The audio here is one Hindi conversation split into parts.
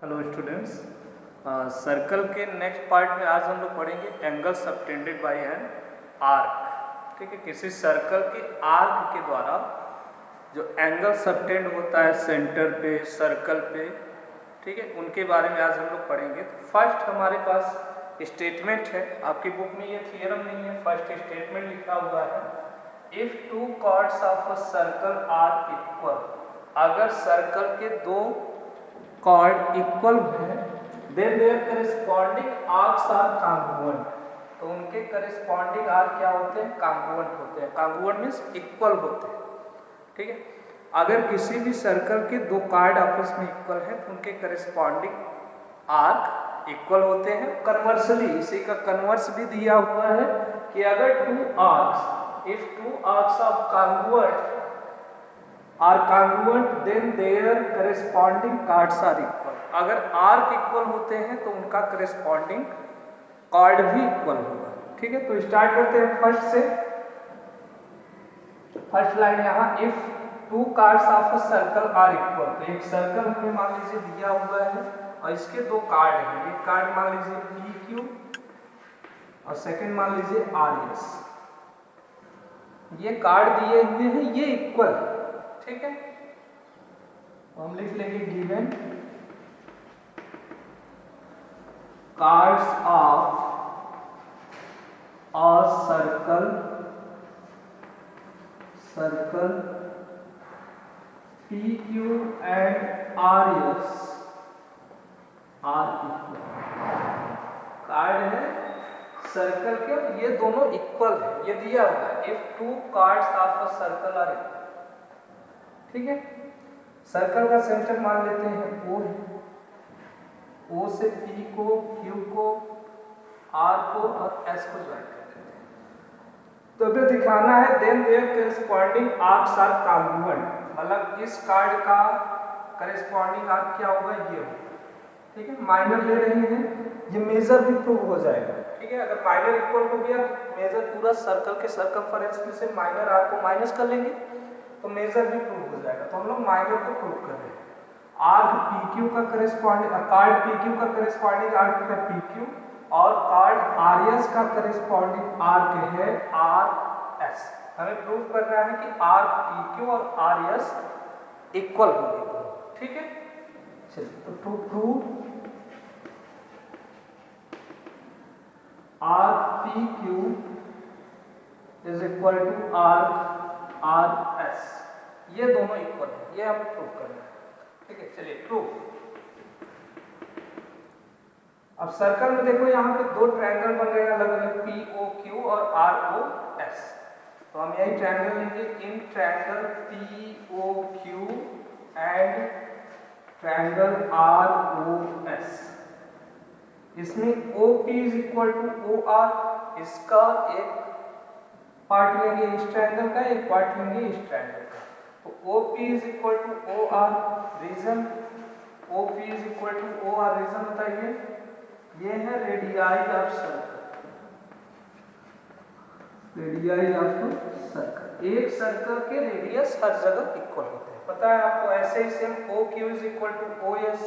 हेलो स्टूडेंट्स, सर्कल के नेक्स्ट पार्ट में आज हम लोग पढ़ेंगे angle subtended bye an arc. ठीक है, किसी सर्कल के आर्क के द्वारा जो एंगल सबटेंड होता है सेंटर पे, सर्कल पे, ठीक है, उनके बारे में आज हम लोग पढ़ेंगे। तो फर्स्ट हमारे पास स्टेटमेंट है, आपकी बुक में ये थियरम नहीं है, फर्स्ट स्टेटमेंट लिखा हुआ है, if two chords of a circle are equal, अगर सर्कल के दो कॉर्ड इक्वल है, then their corresponding arcs are congruent, तो उनके करेस्पॉन्डिंग आर्क क्या होते हैं? कांग्रुएंट होते हैं। कांग्रुएंट मींस इक्वल होते हैं। ठीक है, अगर किसी भी सर्कल के दो कॉर्ड आपस में इक्वल हैं तो उनके करेस्पॉन्डिंग आर्क इक्वल होते हैं। कन्वर्सली इसी का कन्वर्स भी दिया हुआ है कि अगर two arcs, if two arcs of congruent are congruent then their corresponding chords are equal, अगर आर्क इक्वल होते हैं तो उनका करेस्पॉन्डिंग कॉर्ड भी इक्वल होगा। ठीक है, तो स्टार्ट करते हैं फर्स्ट से। फर्स्ट लाइन यहाँ, if two chords of a circle are equal, तो एक सर्कल हमें मान लीजिए दिया हुआ है और इसके दो कार्ड हैं, एक कार्ड मान लीजिए पी क्यू और सेकंड मान लीजिए आर एस। ये कार्ड दिए हुए हैं, ये इक्वल है। ठीक है, हम लिख लेंगे given chords of a circle P Q and R S are equal. Chord है सर्कल के, ये दोनों इक्वल है, ये दिया हुआ है, if two chords of a circle are equal. ठीक है, सर्कल का सेंटर मान लेते हैं O है, O से P को, Q को, R को और S को ज्वाइन कर देते हैं। तो अभी दिखाना है then their corresponding arcs are congruent, मतलब इस कार्ड का करेस्पॉन्डिंग आर्क क्या होगा? ये होगा। ठीक है, माइनर ले रहे हैं, ये मेजर भी प्रूव हो जाएगा। ठीक है, अगर माइनर इक्वल हो गया तो मेजर पूरा सर्कल के सर्कमफेरेंस में से माइनर आर्क को माइनस कर लेंगे तो मेजर भी प्रूव हो जाएगा। तो हम लोग माइनर को प्रूव कर रहे हैं। आर्क PQ का करेस्पॉन्डिंग, कार्ड PQ का करेस्पॉन्डिंग आर्क है PQ और कार्ड RS का करेस्पॉन्डिंग आर्क है RS। हमें प्रूव करना है कि आर्क PQ और RS इक्वल होंगे। ठीक है, चलिए, तो to prove arc PQ is equal to arc RS, ये दोनों इक्वल है, ये हमें प्रूव करना है। ठीक है, चलिए प्रूफ। अब सर्कल में देखो यहाँ पे दो ट्रायंगल बन रहे हैं अलग अलग, POQ और ROS। तो हम यही ट्रायंगल लेंगे, in triangle POQ and triangle ROS। इसमें OP is equal to OR, इसका एक पार्ट लेंगे इस ट्रायंगल का, एक पार्ट लेंगे इस ट्रायंगल का। तो OP is equal to OR, reason OP is equal to OR, reason बताइए। ये है radii of circle, radii of circle. एक सर्कल के रेडियस हर जगह इक्वल होते हैं, पता है आपको। ऐसे ही same OQ is equal to OS,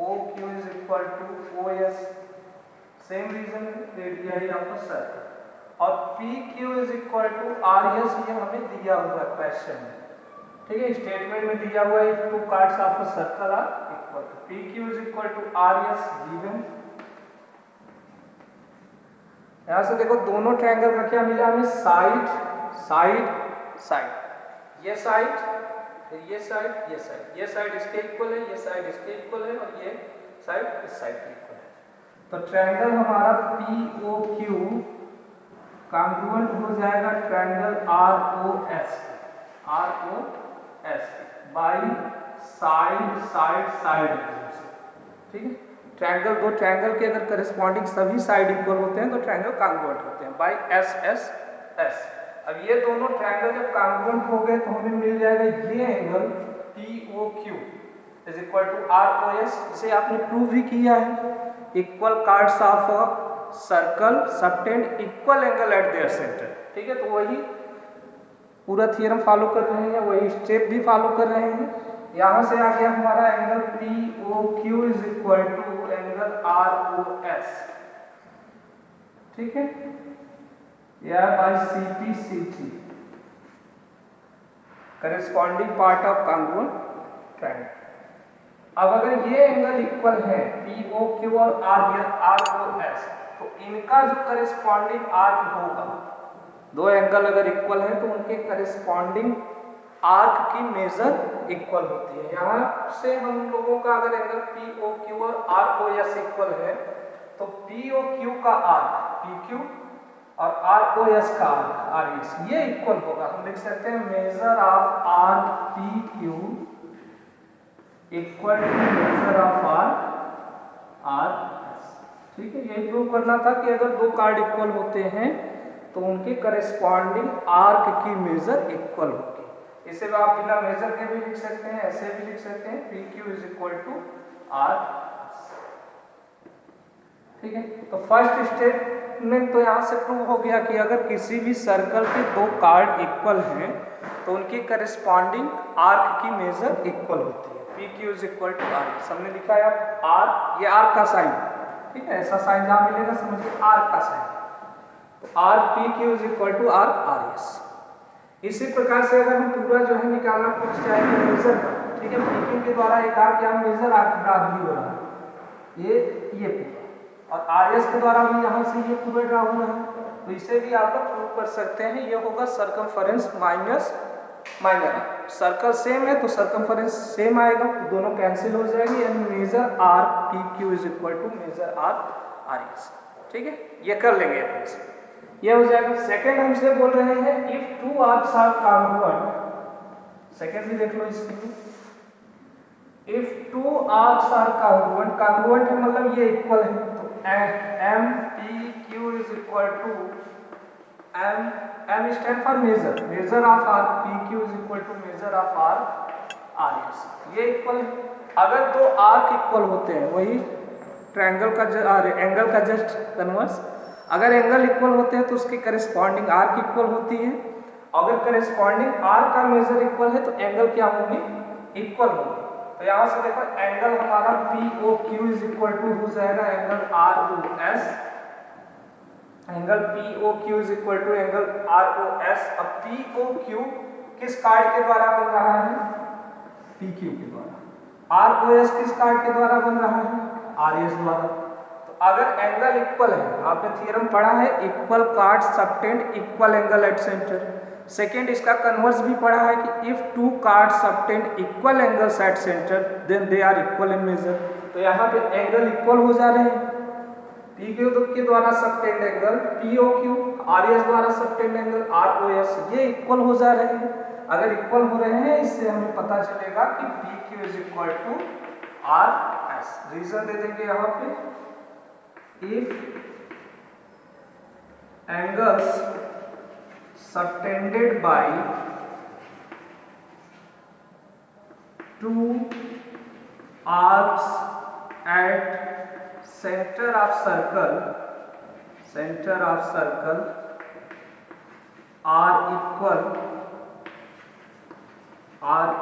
OQ is equal to OS, same reason radii of circle. और PQ is equal to RS, ये हमें दिया हुआ है क्वेश्चन में। ठीक है, स्टेटमेंट में दिया हुआ है, if two chords of a circle are equal, तो PQ is equal to RS given. यहां से देखो दोनों ट्रायंगल का क्या मिला हमें? साइड साइड साइड, ये साइड फिर ये साइड, ये साइड, ये साइड इसके इक्वल है, ये साइड इसके इक्वल है और ये साइड इस साइड के इक्वल है। तो ट्रायंगल हमारा POQ कांग्रुएंट हो जाएगा triangle ROS by side side side. ठीक है, ट्रायंगल, दो ट्रायंगल के अगर करेस्पॉन्डिंग सभी साइड इक्वल होते हैं तो ट्रायंगल कांग्रुएंट होते हैं बाई S। अब ये दोनों ट्रायंगल जब कांग्रुएंट हो गए तो हमें मिल जाएगा ये angle POQ is equal to ROS, इसे आपने प्रूव भी किया है। Equal chords of a circle subtend equal angle at their centre. ठीक है, तो वही पूरा थियरम फॉलो कर रहे हैं, वही स्टेप भी फॉलो कर रहे हैं। यहाँ से आ गया हमारा angle P O Q is equal to angle R O S, ठीक है, या by C P C T, corresponding part of congruent triangle. अब अगर ये एंगल इक्वल है पी ओ क्यू और आर ओ एस, तो इनका जो करेस्पॉन्डिंग आर्क होगा, दो एंगल अगर इक्वल है तो उनके करेस्पॉन्डिंग आर्क की मेजर इक्वल होती है। यहाँ से हम लोगों का अगर एंगल पी ओ क्यू और आर ओ एस इक्वल है तो पी ओ क्यू का आर्क पी क्यू और आर ओ एस का आर्क आर एस ये इक्वल होगा। हम लिख सकते हैं measure of R P Q equal to measure of R S, ठीक है। यही प्रूव करना था कि अगर दो कार्ड इक्वल होते हैं तो उनके करेस्पॉन्डिंग आर्क की मेजर इक्वल होगी। इसे आप बिना मेजर के भी लिख सकते हैं, ऐसे भी लिख सकते हैं, P Q is equal to R, ठीक है। तो फर्स्ट स्टेटमेंट तो यहाँ से प्रूव हो गया कि अगर किसी भी सर्कल के दो कार्ड इक्वल हैं तो उनकी करेस्पॉन्डिंग आर्क की मेजर इक्वल होती है। P Q is equal to R, हमने लिखा है अब आर, ये आर्क का साइन, ठीक है, ऐसा साइन जहाँ मिलेगा समझिए आर्क का साइन, तो R P Q is equal to R R S. इसी प्रकार से अगर हम पूरा जो है निकालना पूछ चाहेंगे मेजर का, ठीक है, पी क्यू के द्वारा एक आर्क या मेजर आर्क ड्रा भी हो रहा है, ये पूरा, और आर एस के द्वारा भी यहाँ से ये पूरा ड्रा हुआ है, तो इसे भी आप लोग प्रूव कर सकते हैं। ये होगा circumference minus minor, circle same है तो सर्कमफरेंस सेम आएगा, तो दोनों कैंसिल हो जाएगी, यानी measure R P Q is equal to measure R R S, ठीक है। ये कर लेंगे अपने से, ये हो जाएगा। सेकेंड हमसे बोल रहे हैं if two arcs are congruent, second भी देख लो इसमें, if two arcs are congruent, congruent है मतलब ये इक्वल है, तो M P Q is equal to M stand for measure, measure of arc P Q is equal to measure of arc R S, ये इक्वल है। अगर दो आर्क इक्वल होते हैं, वही ट्रायंगल का एंगल का जस्ट कन्वर्स, अगर एंगल इक्वल होते हैं तो उसकी करेस्पॉन्डिंग आर्क इक्वल होती है, अगर करेस्पॉन्डिंग आर्क का मेजर इक्वल है तो एंगल क्या होंगे, इक्वल होंगे। तो यहाँ से देखो एंगल हमारा P O Q is equal to हो जाएगा angle R O S, angle P O Q is equal to angle R O S. अब पी ओ क्यू किस कार्ड के द्वारा बन रहा है, पी क्यू के द्वारा, आर ओ एस किस कार्ड के द्वारा बन रहा है, आर एस द्वारा। अगर एंगल इक्वल है, आपने थ्योरम पढ़ा है equal chord subtend equal angle at centre. Second इसका कन्वर्स भी पढ़ा है कि if two chord subtend equal angles at centre then they are equal in measure. तो यहाँ पे एंगल इक्वल हो जा रहे हैं, पी क्यू के द्वारा subtended angle P O q, r s द्वारा subtended angle R O s, ये इक्वल हो जा रहे हैं। अगर इक्वल हो रहे हैं इससे हमें पता चलेगा कि p Q is equal to r s. Reason दे देंगे यहाँ पे, if angles subtended by two arcs at center of circle are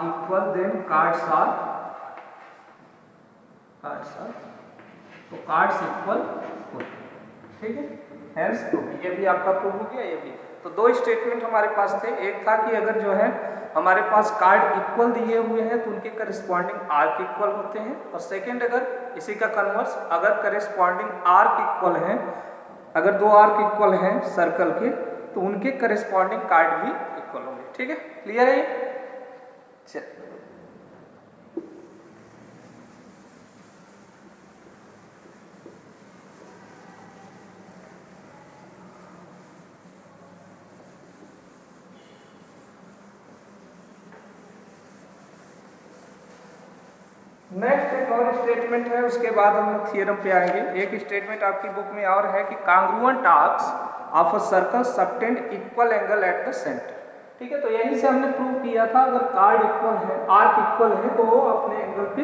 equal then cards are तो कार्ड्स इक्वल होते हैं, ठीक है। हेंस प्रूफ, ये भी आपका प्रूफ हो गया, ये भी। तो दो स्टेटमेंट हमारे पास थे, एक था कि अगर जो है हमारे पास कार्ड इक्वल दिए हुए हैं तो उनके करस्पॉन्डिंग आर्क इक्वल होते हैं, और सेकंड अगर इसी का कन्वर्स, अगर करस्पॉन्डिंग आर्क इक्वल हैं, अगर दो आर्क इक्वल हैं सर्कल के तो उनके करस्पॉन्डिंग कार्ड भी इक्वल होंगे, ठीक है। क्लियर है ये? चलिए नेक्स्ट एक और स्टेटमेंट है, उसके बाद हम लोग थियरम पे आएंगे। एक स्टेटमेंट आपकी बुक में और है कि congruent arcs of a circle subtend equal angle at the centre, ठीक है। तो यहीं से हमने प्रूव किया था अगर कार्ड इक्वल है, आर्क इक्वल है, तो वो अपने एंगल पे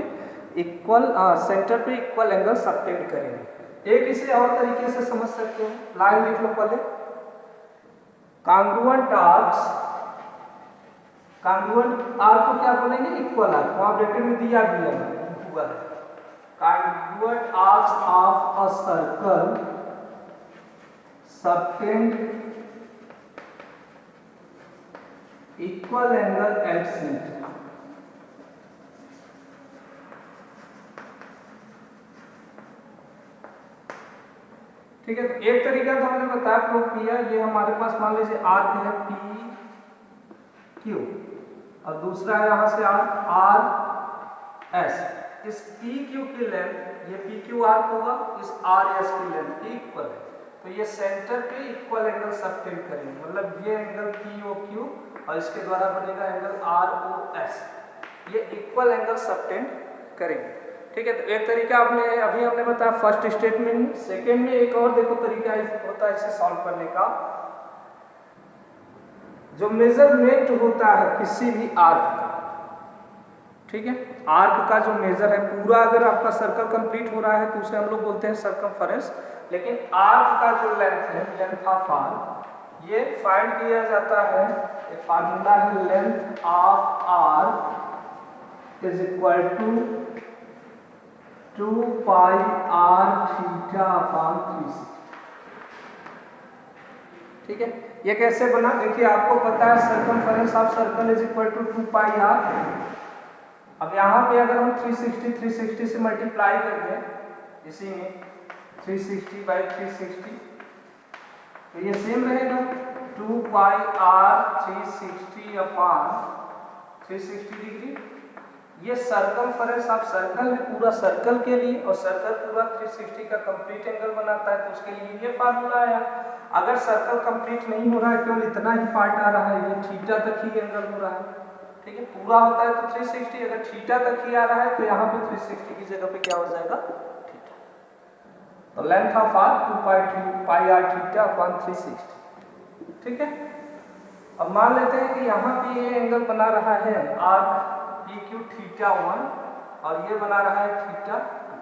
इक्वल सेंटर पे इक्वल एंगल सबटेंड करेंगे। एक इसे और तरीके से समझ सकते हो, लाइन लिख लो पहले, कांग्रुएंट आर्क्स कॉन्ग्रुएंट आर्क को क्या बोलेंगे? Equal arc. वहां ब्रैकेट में दिया भी है, हुआ है congruent arcs of a circle subtend equal angle at center। ठीक है, तो एक तरीका तो हमने बताया, प्रूव किया। ये हमारे पास मान लीजिए आर्क है पी क्यू और दूसरा है यहाँ से आर्क आर एस। इस पी क्यू की लेंथ, ये पी क्यू आर्क होगा, इस आर एस की लेंथ के इक्वल है, तो ये सेंटर पे इक्वल एंगल सबटेंड करेंगे। मतलब ये एंगल पी ओ क्यू और इसके द्वारा बनेगा एंगल आर ओ एस, ये इक्वल एंगल सबटेंड करेंगे। ठीक है, तो एक तरीका आपने अभी हमने बताया फर्स्ट स्टेटमेंट। सेकेंड में एक और देखो तरीका होता है इसे सॉल्व करने का। जो मेजरमेंट होता है किसी भी आर्क का, ठीक है, आर्क का जो मेजर है पूरा, अगर आपका सर्कल कंप्लीट हो रहा है तो उसे हम लोग बोलते हैं सर्कमफेरेंस। लेकिन आर्क का जो लेंथ है, लेंथ ऑफ आर्क, ये फाइंड किया जाता है, एक फार्मूला है, length of arc is equal to 2 pi r theta upon 360। ठीक है, ये कैसे बना? देखिए, आपको पता है circumference of circle is equal to 2 pi r. अब यहाँ पे अगर हम 360 से मल्टीप्लाई कर दें, इसी में 360 बाई 360, तो ये सेम रहेगा 2 पाई आर 360 अपॉन 360 डिग्री। ये सर्कमफेरेंस ऑफ सर्कल है पूरा सर्कल के लिए, और सर्कल पूरा 360 का कंप्लीट एंगल बनाता है, तो उसके लिए ये फार्मूला है। अगर सर्कल कंप्लीट नहीं हो रहा है, केवल इतना ही पार्ट आ रहा है, ये थीटा तक ही एंगल हो रहा है, ठीक है, पूरा होता है तो 360, अगर थीटा तक ही आ रहा है तो यहाँ पे 360 की जगह पे क्या हो जाएगा? थीटा। तो length of arc 2 pi r theta upon 360। ठीक है, अब मान लेते हैं कि यहाँ पे ये एंगल बना रहा है आर्क पी क्यू थीटा 1 और ये बना रहा है थीटा 2,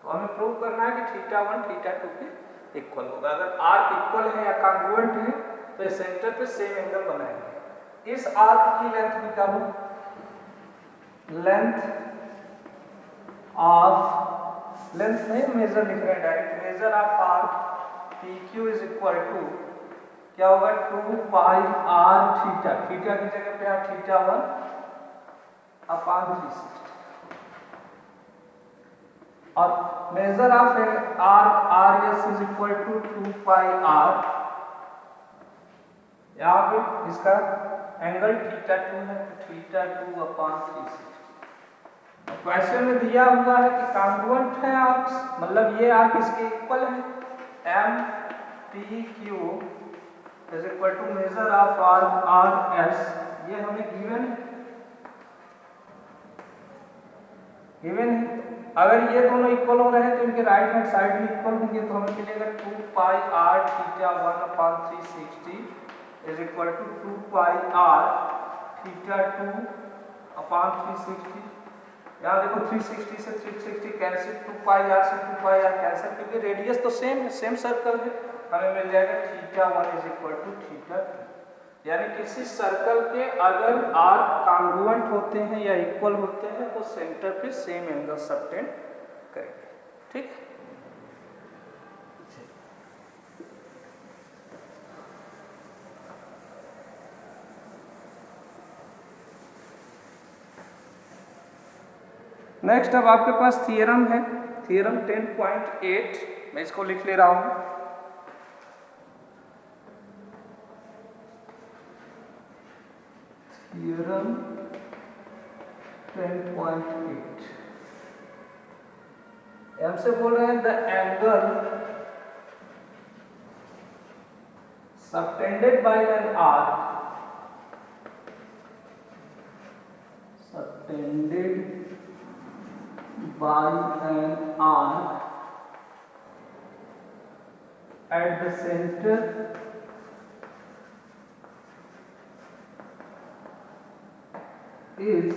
तो हमें प्रूव करना है कि थीटा 1 थीटा 2 के इक्वल होगा। अगर आर्क इक्वल है या कॉन्ग्रुएंट है तो इस सेंटर पे सेम एंगल बनाएंगे। इस आर्क की लेंथ निकालो, लेंथ ऑफ, लेंथ नहीं मेजर लिख रहे हैं direct, measure of arc P Q is equal to क्या होगा? 2 पाई आर थीटा, थीटा की जगह पे है थीटा 1 अपॉन 360, और measure of arc R S is equal to 2 pi R, यहाँ पे इसका एंगल थीटा 2 है, थीटा 2 अपॉन 360। क्वेश्चन में दिया हुआ है कि कॉन्ग्रुएंट है आर्क्स, मतलब ये आर्क इसके इक्वल है, M P Q is equal to measure of arc R S, ये हमें गिवन है, गिवन है। अगर ये दोनों इक्वल हो रहे हैं तो इनके राइट हैंड साइड भी इक्वल होंगे, तो हमें मिलेगा 2 pi r theta 1 upon 360 is equal to 2 pi r theta 2 upon 360। यहाँ देखो 360 से 360 कैंसिल, 2 पाई आर से 2 पाई आर कैंसिल, क्योंकि रेडियस तो सेम है, सेम सर्कल है, हमें मिल जाएगा theta 1 is equal to theta 2। यानी किसी सर्कल के अगर आर्क कॉन्ग्रुएंट होते हैं या इक्वल होते हैं तो सेंटर पे सेम एंगल सबटेंड करेंगे। ठीक है, नेक्स्ट अब आपके पास थियरम है, थियरम 10.8, मैं इसको लिख ले रहा हूं। थियरम 10.8 हमसे बोल रहे हैं the angle subtended bye an arc, subtended by an arc at the center is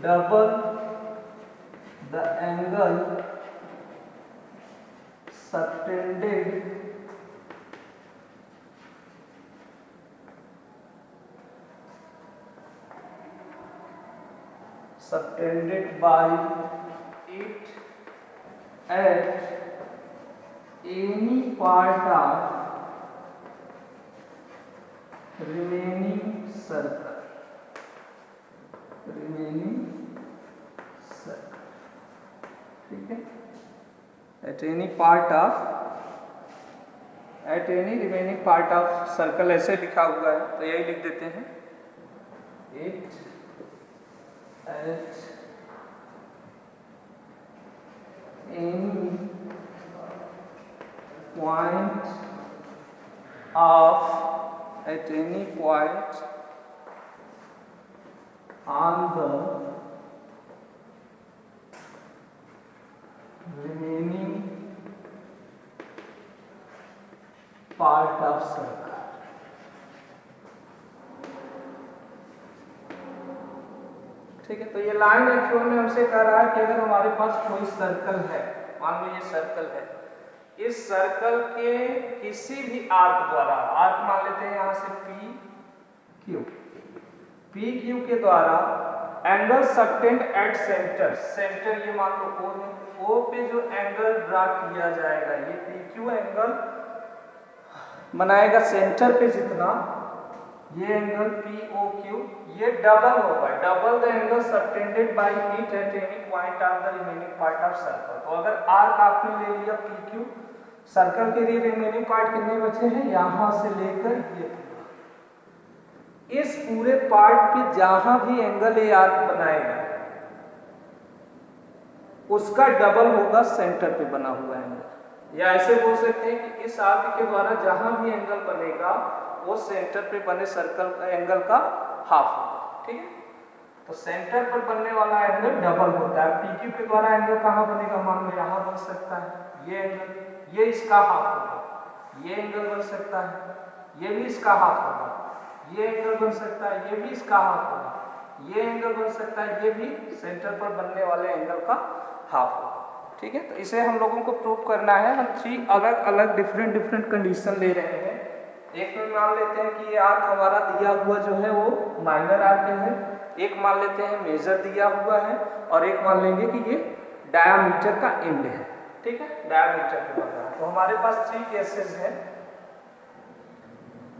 double the angle subtended subtended by it at any part of remaining circle, ठीक है, at any remaining part of circle ऐसे लिखा हुआ है तो यही लिख देते हैं, it at any point on the remaining part of circle। ठीक है, तो ये लाइन एक्चुअल में हमसे कह रहा है कि अगर हमारे पास कोई सर्कल है, मान लो ये सर्कल है, इस सर्कल के किसी भी आर्क द्वारा, आर्क मान लेते हैं यहां से पी क्यू के द्वारा angle subtend at centre, centre ये मान लो ओ है, ओ पे जो एंगल ड्रा किया जाएगा ये पी क्यू एंगल बनाएगा सेंटर पे जितना, ये एंगल पी ओ क्यू ये डबल होगा, double the angle subtended bye it at any point of the remaining part of circle. तो अगर आर्क आपने ले लिया पी क्यू, सर्कल के लिए रिमेनिंग पार्ट कितने बचे हैं, यहां से लेकर ये पूरा, इस पूरे पार्ट पे जहां भी एंगल ए आर्क बनाएगा उसका डबल होगा सेंटर पे बना हुआ एंगल, या ऐसे बोल सकते हैं कि इस आर्क के द्वारा जहां भी एंगल बनेगा वो सेंटर पे बने सर्कल एंगल का हाफ होगा। ठीक है, तो सेंटर पर बनने वाला एंगल डबल होता है। पीक्यू के द्वारा एंगल कहाँ बनेगा, मान लो यहाँ बन सकता है, ये एंगल ये इसका हाफ होगा, ये एंगल बन सकता है, ये भी इसका हाफ होगा, ये एंगल बन सकता है, ये भी इसका हाफ होगा, ये एंगल बन सकता है, ये भी सेंटर पर बनने वाले एंगल का हाफ होगा। ठीक है, तो इसे हम लोगों को प्रूव करना है। हम 3 अलग अलग डिफरेंट कंडीशन ले रहे हैं। एक में मान लेते हैं कि ये आर्क हमारा दिया हुआ जो है वो माइनर आर्क है, एक मान लेते हैं मेजर दिया हुआ है, और एक मान लेंगे कि ये डायामीटर का एंड है। ठीक है, डायामीटर पे बन रहा है। तो हमारे पास 3 केसेस हैं।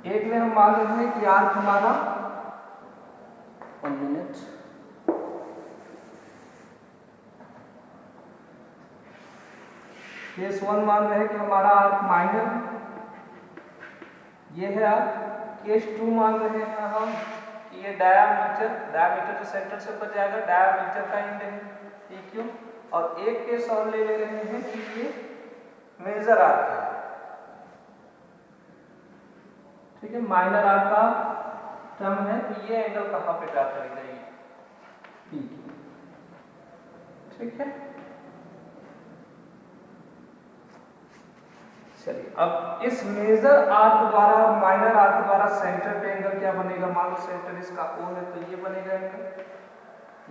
एक में हम मान लेते हैं कि आर्क हमारा 1 मिनट, केस 1 मान रहे हैं कि हमारा आर्क माइनर है, ये है आर्क। केस 2 मान रहे हैं हम कि ये डायामीटर जो सेंटर से ऊपर जाएगा डायामीटर का एंड है PQ, और एक केस और ले रहे हैं कि ये मेजर आर्क है। ठीक है, माइनर आर्क का टर्म है, तो ये एंगल कहाँ पे ड्रा करेगा, ये PQ। ठीक है, चलिए अब इस मेजर आर्क द्वारा और माइनर आर्क द्वारा सेंटर पे एंगल क्या बनेगा, मान लो सेंटर इसका O है तो ये बनेगा एंगल,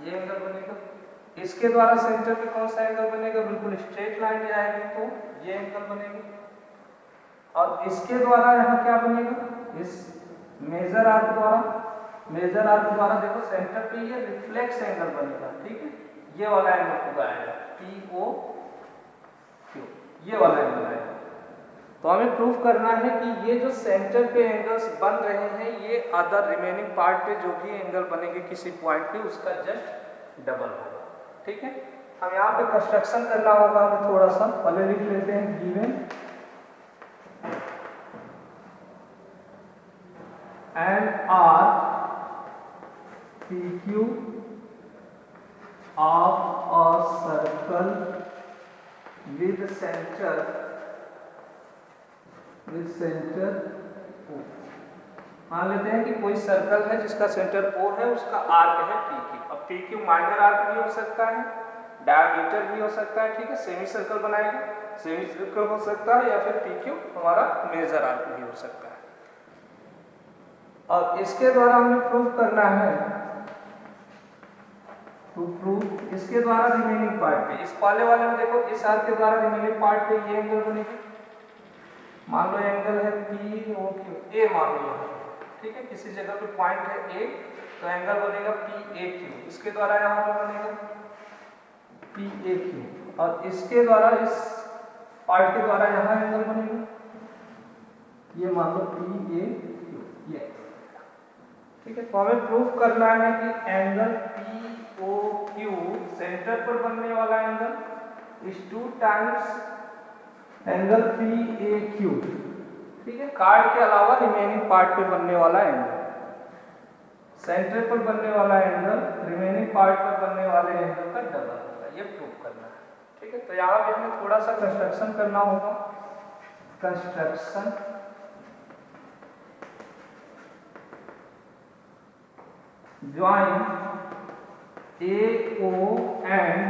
ये एंगल बनेगा। इसके द्वारा सेंटर पे कौन सा एंगल बनेगा, बिल्कुल स्ट्रेट लाइन जाएगी तो ये एंगल बनेगा। और इसके द्वारा यहाँ क्या बनेगा, इस मेजर आर्क द्वारा देखो सेंटर पे ये रिफ्लेक्स एंगल बनेगा। ठीक है, ये वाला एंगल पूरा आएगा POQ, ये वाला एंगल आएगा। तो हमें प्रूव करना है कि ये जो सेंटर पे एंगल्स बन रहे हैं ये अदर रिमेनिंग पार्ट पे जो भी एंगल बनेंगे किसी पॉइंट पे उसका जस्ट डबल होगा। ठीक है, हम यहाँ पे कंस्ट्रक्शन करना होगा, हमें थोड़ा सा पहले लिख लेते हैं। Given an arc PQ of a circle with centre O। मान लेते हैं कि कोई सर्कल है जिसका सेंटर O है, उसका आर्क है PQ। अब PQ माइनर आर्क भी हो सकता है, डायमीटर भी हो सकता है। ठीक है, सेमी सर्कल बनाएगा, सेमी सर्कल हो सकता है, या फिर PQ हमारा मेजर आर्क भी हो सकता है। और इसके द्वारा हमें प्रूव करना है, टू प्रूव इसके द्वारा रिमेनिंग पार्ट पे, इस पहले वाले में देखो इस आर्क के द्वारा रिमेनिंग पार्ट पे ये एंगल बनेगा, मान लो एंगल है POQ, A मान लो। ठीक है, किसी जगह पे पॉइंट है A तो एंगल बनेगा पी ए क्यू, इसके द्वारा यहाँ पे बनेगा पी ए क्यू, और इसके द्वारा इस पार्ट के द्वारा यहाँ एंगल बनेगा, ये मान लो पी ए क्यू, ये ठीक है। तो हमें प्रूफ करना है कि angle P O Q centre पर बनने वाला angle is 2 times angle P A Q, ठीक है। कार्ड के अलावा रिमेनिंग पार्ट पे बनने वाला एंगल, सेंटर पर बनने वाला एंगल रिमेनिंग पार्ट पर बनने वाले एंगल का डबल होगा, ये प्रूफ करना है, ठीक है। तो यहाँ पे हमें थोड़ा सा कंस्ट्रक्शन करना होगा, construction join AO and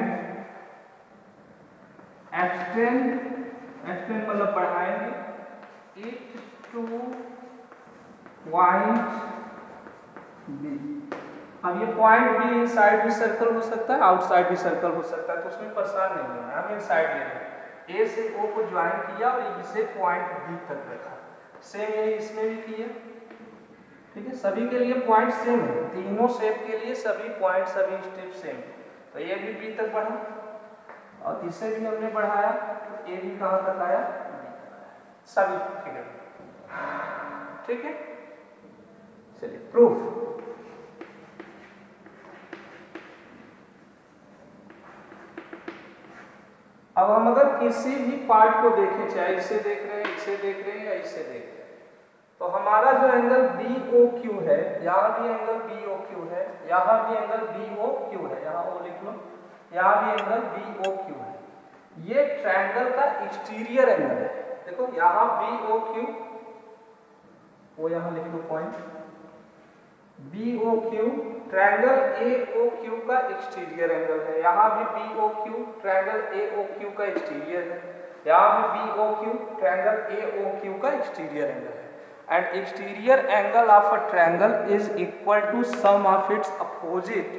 extend मतलब बढ़ाएंगे it to point B। अब ये पॉइंट भी इनसाइड भी सर्कल हो सकता है, आउटसाइड भी सर्कल हो सकता है, तो उसमें परेशान नहीं होना है। हम इनसाइड ले रहे हैं, ए से ओ को ज्वाइन किया और इसे पॉइंट बी तक रखा, सेम यही इसमें भी किया, ठीक है। सभी के लिए पॉइंट सेम है, तीनों शेप के लिए सभी पॉइंट सभी स्टेप सेम, तो ये भी बी तक बढ़ा और इसे भी हमने बढ़ाया, तो ए भी कहाँ तक आया, बी तक आया, सभी फिगर, ठीक है। चलिए प्रूफ, अब हम अगर किसी भी पार्ट को देखें, चाहे इसे देख रहे हैं, इसे देख रहे हैं या इसे देख रहे हैं, तो हमारा जो एंगल बी ओ क्यू है, यहाँ भी एंगल बी ओ क्यू है, यहाँ भी एंगल बी ओ क्यू है, यहाँ ओ लिख लो, यहाँ भी एंगल बी ओ क्यू है, ये ट्रायंगल का एक्सटीरियर एंगल है। देखो यहाँ बी ओ क्यू, वो यहाँ लिख लो point b o q, triangle ए ओ क्यू का एक्सटीरियर एंगल है, यहाँ भी बी ओ क्यू ट्रायंगल ए ओ क्यू का एक्सटीरियर है, यहाँ भी बी ओ क्यू ट्रायंगल ए ओ क्यू का एक्सटीरियर एंगल है। And exterior angle of a triangle is equal to sum of its opposite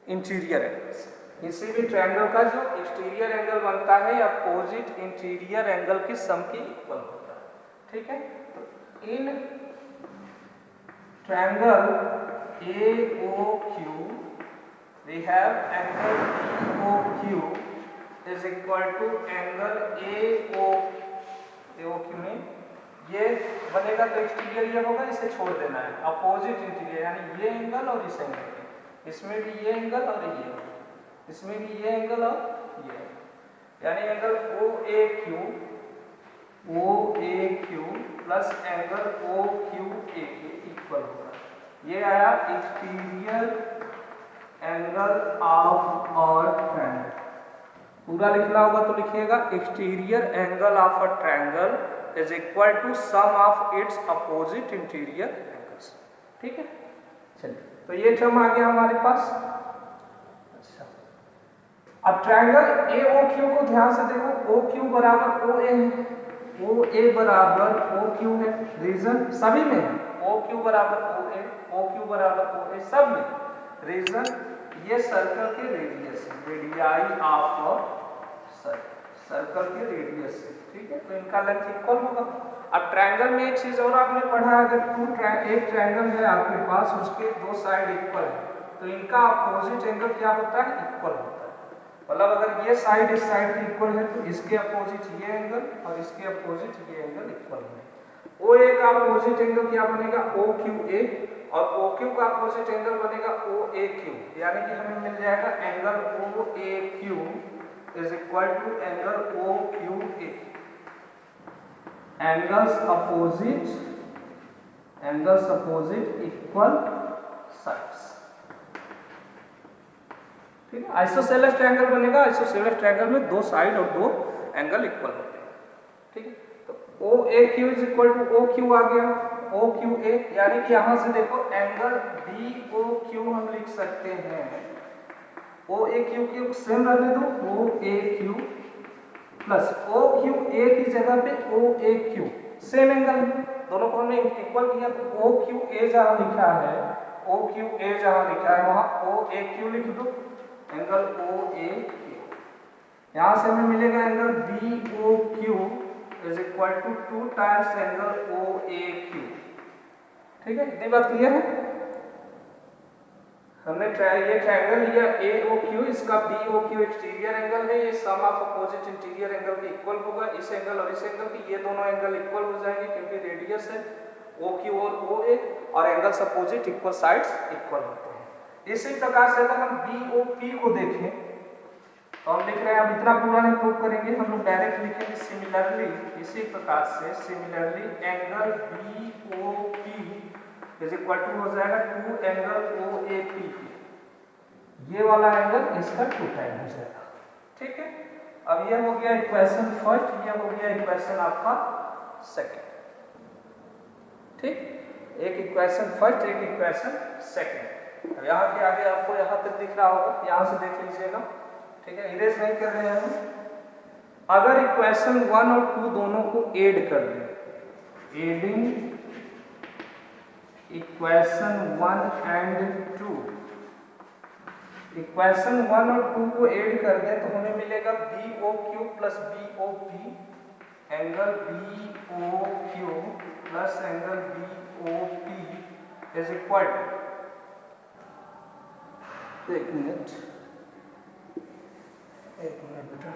interior angles। किसी भी ट्रायंगल का जो एक्सटीरियर एंगल बनता है या अपोजिट इंटीरियर एंगल की सम के इक्वल होता है, ठीक है। तो in triangle A O Q we have angle BOQ is equal to angle AOQ में ये बनेगा, तो एक्सटीरियर ये होगा, इसे छोड़ देना है, अपोजिट इंटीरियर यानी ये एंगल और इस एंगल, इसमें भी ये एंगल और ये, इसमें भी ये एंगल और ये, यानी angle OAQ plus angle OQA के इक्वल होगा। ये आया एक्सटीरियर एंगल ऑफ और ट्रायंगल, पूरा लिखना होगा तो लिखिएगा exterior angle of a triangle is equal to sum of its opposite interior angles, ठीक है। चलिए तो ये टर्म आ गया हमारे पास। अच्छा, अब ट्रायंगल ए ओ क्यू को ध्यान से देखो, ओ क्यू बराबर ओ ए है, ओ ए बराबर ओ क्यू है, रीजन सभी में है, ओ क्यू बराबर ओ ए, ओ क्यू बराबर ओ ए, सब में रीजन ये सर्कल के रेडियस है, रेडियाई ऑफ सर्कल के रेडियस है, ठीक है। तो इनका लेंथ इक्वल होगा। अब ट्रायंगल में एक चीज और आपने पढ़ा, अगर एक ट्रायंगल है आपके पास, उसके दो साइड इक्वल है, तो इनका अपोजिट एंगल क्या होता है, इक्वल होता है। मतलब अगर ये साइड इस साइड की इक्वल है, तो इसके अपोजिट ये एंगल और इसके अपोजिट ये एंगल इक्वल है। ओ ए का अपोजिट एंगल क्या बनेगा, ओ क्यू ए, और ओ क्यू का अपोजिट एंगल बनेगा ओ ए क्यू, यानी कि हमें मिल जाएगा angle O A Q is equal to angle OQA, angles opposite equal sides, ठीक है। आइसोसेलेस ट्रायंगल बनेगा, आइसोसेलेस ट्रायंगल में दो साइड और दो एंगल इक्वल होते हैं, ठीक है। तो OAQ is equal to OQ आ गया, OQA, यानी कि यहां से देखो एंगल BOQ हम लिख सकते हैं, OAQ की सेम रहने दो, OAQ प्लस OQA की जगह पे OAQ, सेम एंगल है, दोनों को हमने इक्वल किया, तो OQA जहाँ लिखा है, OQA जहाँ लिखा है वहाँ OAQ लिख दो, एंगल OAQ, यहाँ से हमें मिलेगा angle BOQ is equal to 2 times angle OAQ, ठीक है। इतनी बात क्लियर है। हमने ये ट्रायंगल लिया AOQ, इसका BOQ एक्सटीरियर एंगल है, ये सम ऑफ अपोजिट इंटीरियर एंगल के इक्वल होगा। इस एंगल और इस एंगल की ये दोनों एंगल इक्वल हो जाएंगे क्योंकि रेडियस है OQ और OA, और angles opposite equal sides equal होते हैं। इसी प्रकार से अगर हम BOP को देखें तो हम लिख रहे हैं, अब इतना पूरा नहीं प्रूव करेंगे, हम लोग डायरेक्ट लिखेंगे सिमिलरली। इसी प्रकार से similarly angle BOP is equal to हो जाएगा 2 एंगल OAP, ये वाला एंगल इसका 2 टाइम हो जाएगा। ठीक है, अब ये हो गया इक्वेशन फर्स्ट, ये हो गया इक्वेशन आपका सेकंड। ठीक, एक इक्वेशन फर्स्ट, एक इक्वेशन सेकंड। अब यहाँ के आगे आपको यहाँ तक दिख रहा होगा, यहाँ से देख लीजिएगा। ठीक है, इरेज नहीं कर रहे हैं हम। अगर इक्वेशन 1 और 2 दोनों को ऐड कर दें, एडिंग इक्वेशन 1 एंड 2, इक्वेशन 1 और 2 को ऐड कर दें तो हमें मिलेगा BOQ plus BOP, angle BOQ plus angle BOP is equal to, एक मिनट बेटा,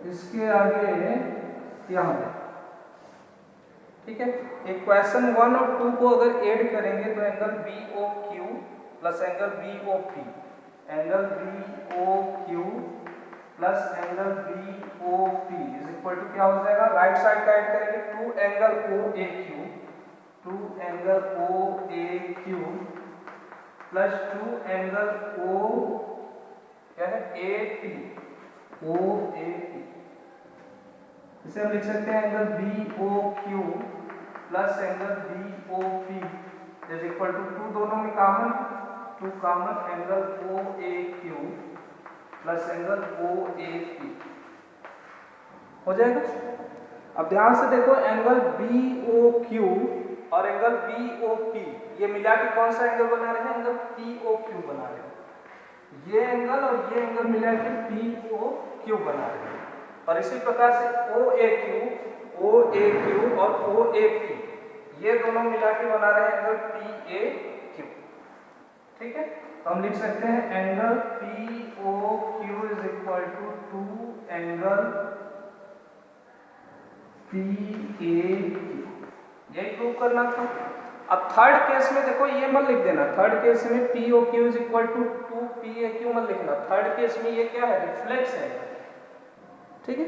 इसके आगे यहाँ पे। ठीक है, इक्वेशन 1 और 2 को अगर ऐड करेंगे तो angle BOQ plus angle BOP, angle BOQ plus angle BOP is equal to क्या हो जाएगा, राइट साइड का ऐड करेंगे 2 angle OAQ, 2 angle OAQ plus 2 angle O क्या है AP, OAP। इसे हम लिख सकते हैं angle BOQ plus angle BOP is equal to 2 दोनों में common, 2 common, angle OAQ plus angle OAP हो जाएगा। अब ध्यान से देखो, एंगल BOQ और एंगल BOP ये मिला के कौन सा एंगल बना रहे हैं, एंगल POQ बना रहे हैं। ये एंगल और ये एंगल मिला के POQ बना रहे हैं। और इसी प्रकार से OAQ और OAP ये दोनों मिला के बना रहे हैं एंगल PAQ। ठीक है, तो हम लिख सकते हैं angle POQ is equal to 2 angle PAQ, यही प्रूव करना था। अब थर्ड केस में देखो, ये मत लिख देना, थर्ड केस में POQ is equal to 2 PAQ मत लिखना। थर्ड केस में ये क्या है, रिफ्लेक्स एंगल। ठीक है,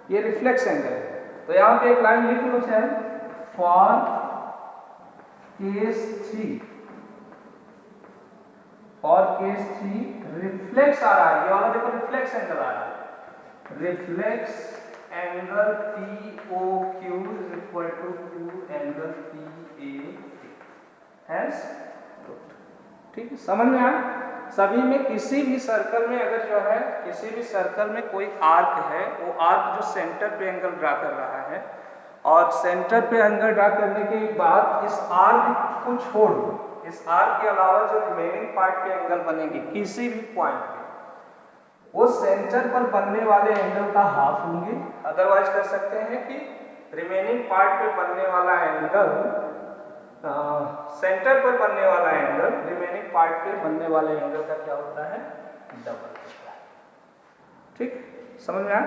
ये रिफ्लेक्स एंगल है। तो यहाँ पे एक लाइन लिख लो चाहे, for case 3, for case 3 reflex आ रहा है, ये वाला देखो रिफ्लेक्स एंगल आ रहा है, reflex angle POQ is equal to 2 angle PAQ। ठीक है, समझ में आया? सभी में किसी भी सर्कल में अगर जो है, किसी भी सर्कल में कोई आर्क है, वो आर्क जो सेंटर पे एंगल ड्रा कर रहा है, और सेंटर पे एंगल ड्रा करने के बाद इस आर्क को छोड़ दो, इस आर्क के अलावा जो रिमेनिंग पार्ट पे एंगल बनेगी किसी भी पॉइंट पे, वो सेंटर पर बनने वाले एंगल का हाफ होंगे। अदरवाइज कर सकते हैं कि रिमेनिंग पार्ट पे बनने वाला एंगल, सेंटर पर बनने वाला एंगल रिमेनिंग पार्ट पे बनने वाले एंगल का क्या होता है, डबल होता है। ठीक, समझ में आया?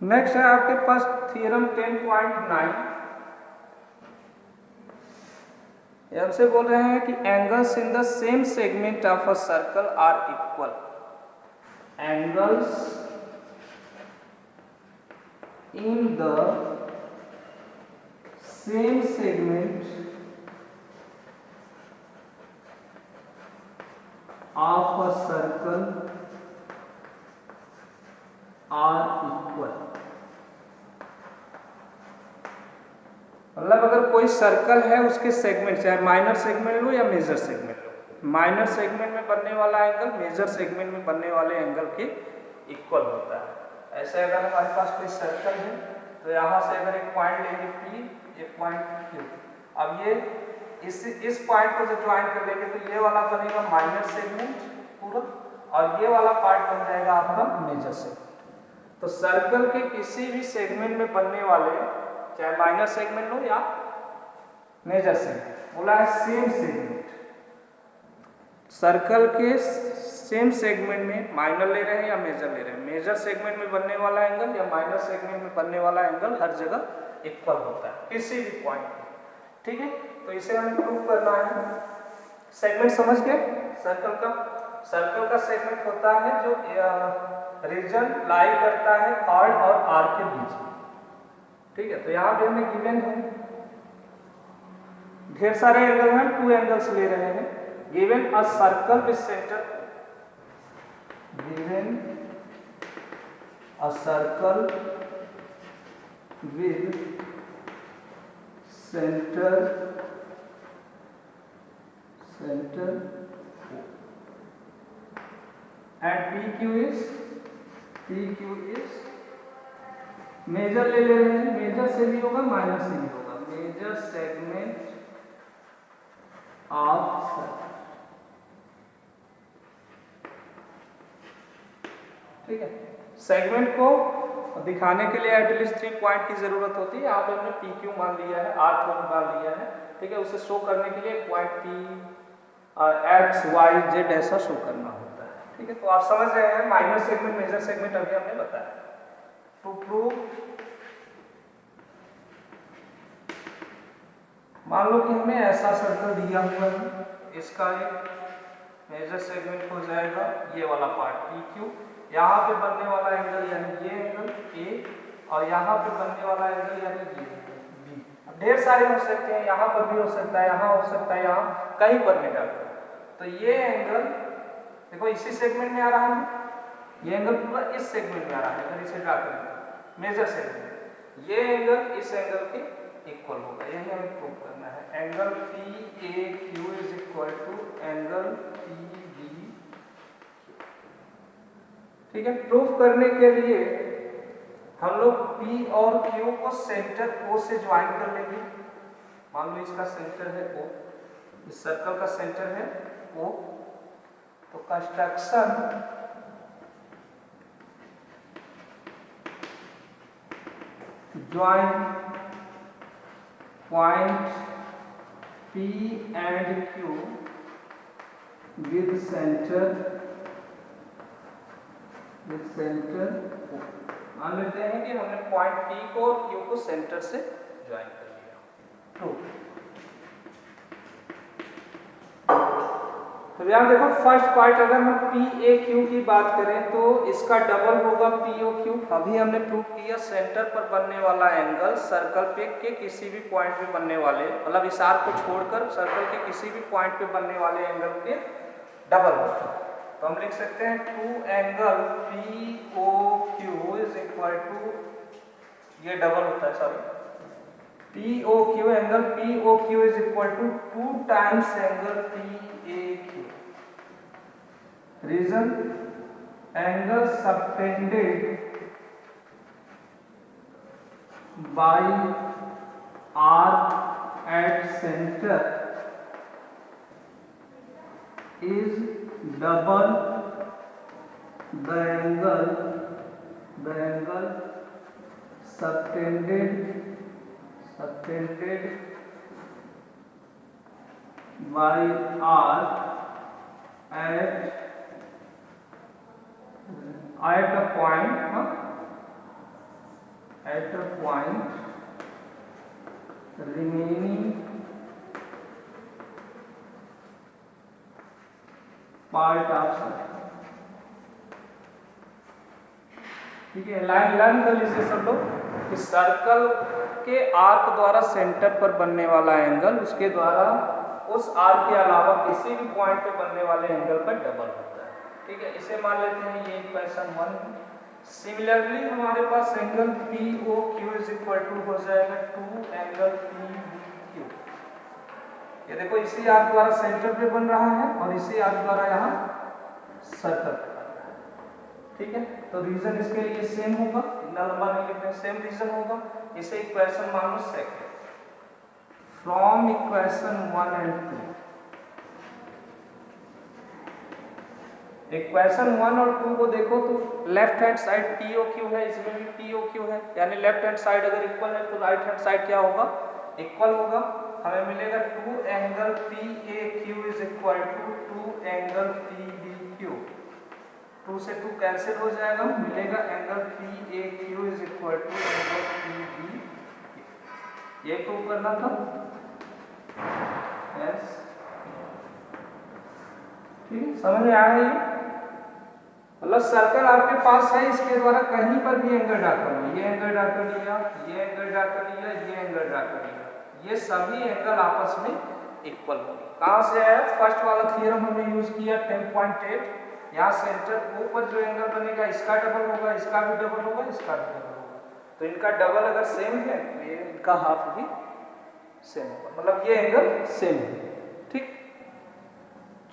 नेक्स्ट है आपके पास थ्योरम 10.9। हमसे बोल रहे हैं कि angles in the same segment of a circle are equal. Angles in the same segment of a circle are equal. मतलब अगर कोई सर्कल है, उसके सेगमेंट, चाहे माइनर सेगमेंट लो या मेजर सेगमेंट लो, माइनर सेगमेंट में बनने वाला एंगल मेजर सेगमेंट में बनने वाले एंगल के इक्वल होता है। ऐसे अगर हमारे पास कोई सर्कल है तो यहाँ से अगर एक पॉइंट लेंगे P, एक पॉइंट Q, अब ये इस पॉइंट को जब ज्वाइन कर लेंगे तो ये वाला बनेगा माइनर सेगमेंट पूरा, और ये वाला पार्ट बन जाएगा आपका मेजर सेगमेंट। तो सर्कल के किसी भी सेगमेंट में बनने वाले, चाहे माइनर सेगमेंट हो या मेजर सेगमेंट, बोला है सेम सेगमेंट, सर्कल के सेम सेगमेंट में माइनर ले रहे हैं या मेजर ले रहे हैं, मेजर सेगमेंट में बनने वाला एंगल या माइनर सेगमेंट में बनने वाला एंगल हर जगह इक्वल होता है किसी भी पॉइंट पे। ठीक है, तो इसे हमें प्रूव करना है। सेगमेंट समझ गए? सर्कल का सेगमेंट होता है जो रीजन लाई करता है कॉर्ड और आर के बीच में। ठीक है, तो यहाँ पे हमें गिवन है ढेर सारे एंगल हैं, 2 एंगल्स ले रहे हैं। Given a circle with centre, given a circle with centre and PQ is major ले रहे हैं, मेजर से भी होगा माइनर से भी होगा, मेजर सेगमेंट ऑफ सर्कल। ठीक है, सेगमेंट को दिखाने के लिए एटलीस्ट 3 पॉइंट की जरूरत होती है। यहाँ पे हमने PQ मान लिया है, R को मान लिया है। ठीक है, उसे शो करने के लिए point P X Y Z ऐसा शो करना होता है। ठीक है, तो आप समझ रहे हैं माइनर सेगमेंट मेजर सेगमेंट अभी हमने बताया। टू प्रूव, मान लो कि हमें ऐसा सर्कल दिया हुआ है, इसका एक मेजर सेगमेंट हो जाएगा ये वाला पार्ट PQ, यहाँ पे बनने वाला एंगल यानी ये एंगल A, और यहाँ पे बनने वाला एंगल यानी ये B। ढेर सारे हो सकते हैं, यहाँ पर भी हो सकता है, यहाँ हो सकता है, यहाँ कहीं पर भी डाल। तो ये एंगल देखो इसी सेगमेंट में आ रहा है, ये एंगल पूरा इस सेगमेंट में आ रहा है। अगर इसे ड्रा करें मेजर सेगमेंट, ये एंगल इस एंगल के इक्वल होगा, यही हमें प्रूव करना है। Angle PAQ is equal to angle PB। ठीक है, प्रूफ करने के लिए हम लोग P और Q को सेंटर O से ज्वाइन कर लेंगे। मान लो इसका सेंटर है O, इस सर्कल का सेंटर है O, तो construction join point P and Q with center O। मान लेते हैं कि हमने पॉइंट P को और Q को सेंटर से ज्वाइन कर लिया। तो यहाँ देखो फर्स्ट पार्ट, अगर हम PAQ की बात करें तो इसका डबल होगा POQ। अभी हमने प्रूव किया सेंटर पर बनने वाला एंगल सर्कल पे के किसी भी पॉइंट पे बनने वाले, मतलब इस आर्क को छोड़कर सर्कल के किसी भी पॉइंट पे बनने वाले एंगल के डबल होता है। तो हम लिख सकते हैं 2 angle POQ is equal to, ये डबल होता है sorry, POQ angle POQ is equal to 2 times angle PAQ। Reason angle subtended by arc at centre is double the angle subtended by arc at a point remaining part of circle. ठीक है, लाइन लर्न कर लीजिए सब लोग कि सर्कल के आर्क द्वारा सेंटर पर बनने वाला एंगल उसके द्वारा उस आर्क के अलावा किसी भी पॉइंट पे बनने वाले एंगल पर डबल होता है। ठीक है, इसे मान लेते हैं ये इक्वेशन 1। सिमिलरली हमारे पास angle POQ is equal to हो जाएगा 2 एंगल PBQ। ये देखो इसी आर्क द्वारा सेंटर पे बन रहा है और इसी आर्क द्वारा यहाँ सर्कल पे बन रहा है। ठीक है, तो रीजन इसके लिए सेम होगा, इतना लंबा नहीं लिख रहे, सेम रीजन होगा। इसे इक्वेशन मान लो second from equation 1 and 2। Equation 1 और 2 को देखो तो लेफ्ट हैंड साइड POQ है, इसमें भी POQ है, यानी लेफ्ट हैंड साइड अगर इक्वल है तो राइट हैंड साइड क्या होगा, इक्वल होगा। हमें मिलेगा 2 angle PAQ is equal to 2 angle PBQ। 2 से 2 कैंसिल हो जाएगा, मिलेगा angle PAQ is equal to angle PBQ। ये प्रूव करना था। यस, ठीक है, समझ में आया ये? मतलब सर्कल आपके पास है, इसके द्वारा कहीं पर भी एंगल ड्रा कर लो, ये एंगल ड्रा कर लिया, ये एंगल ड्रा कर लिया, ये एंगल ड्रा कर लिया, ये सभी एंगल आपस में इक्वल होंगे। कहाँ से है? फर्स्ट वाला थ्योरम हमने यूज किया 10.8। यहाँ सेंटर O पर जो एंगल बनेगा इसका डबल होगा, इसका भी डबल होगा, इसका भी डबल होगा। तो इनका डबल अगर सेम है तो ये इनका हाफ भी सेम होगा, मतलब ये एंगल सेम है। ठीक,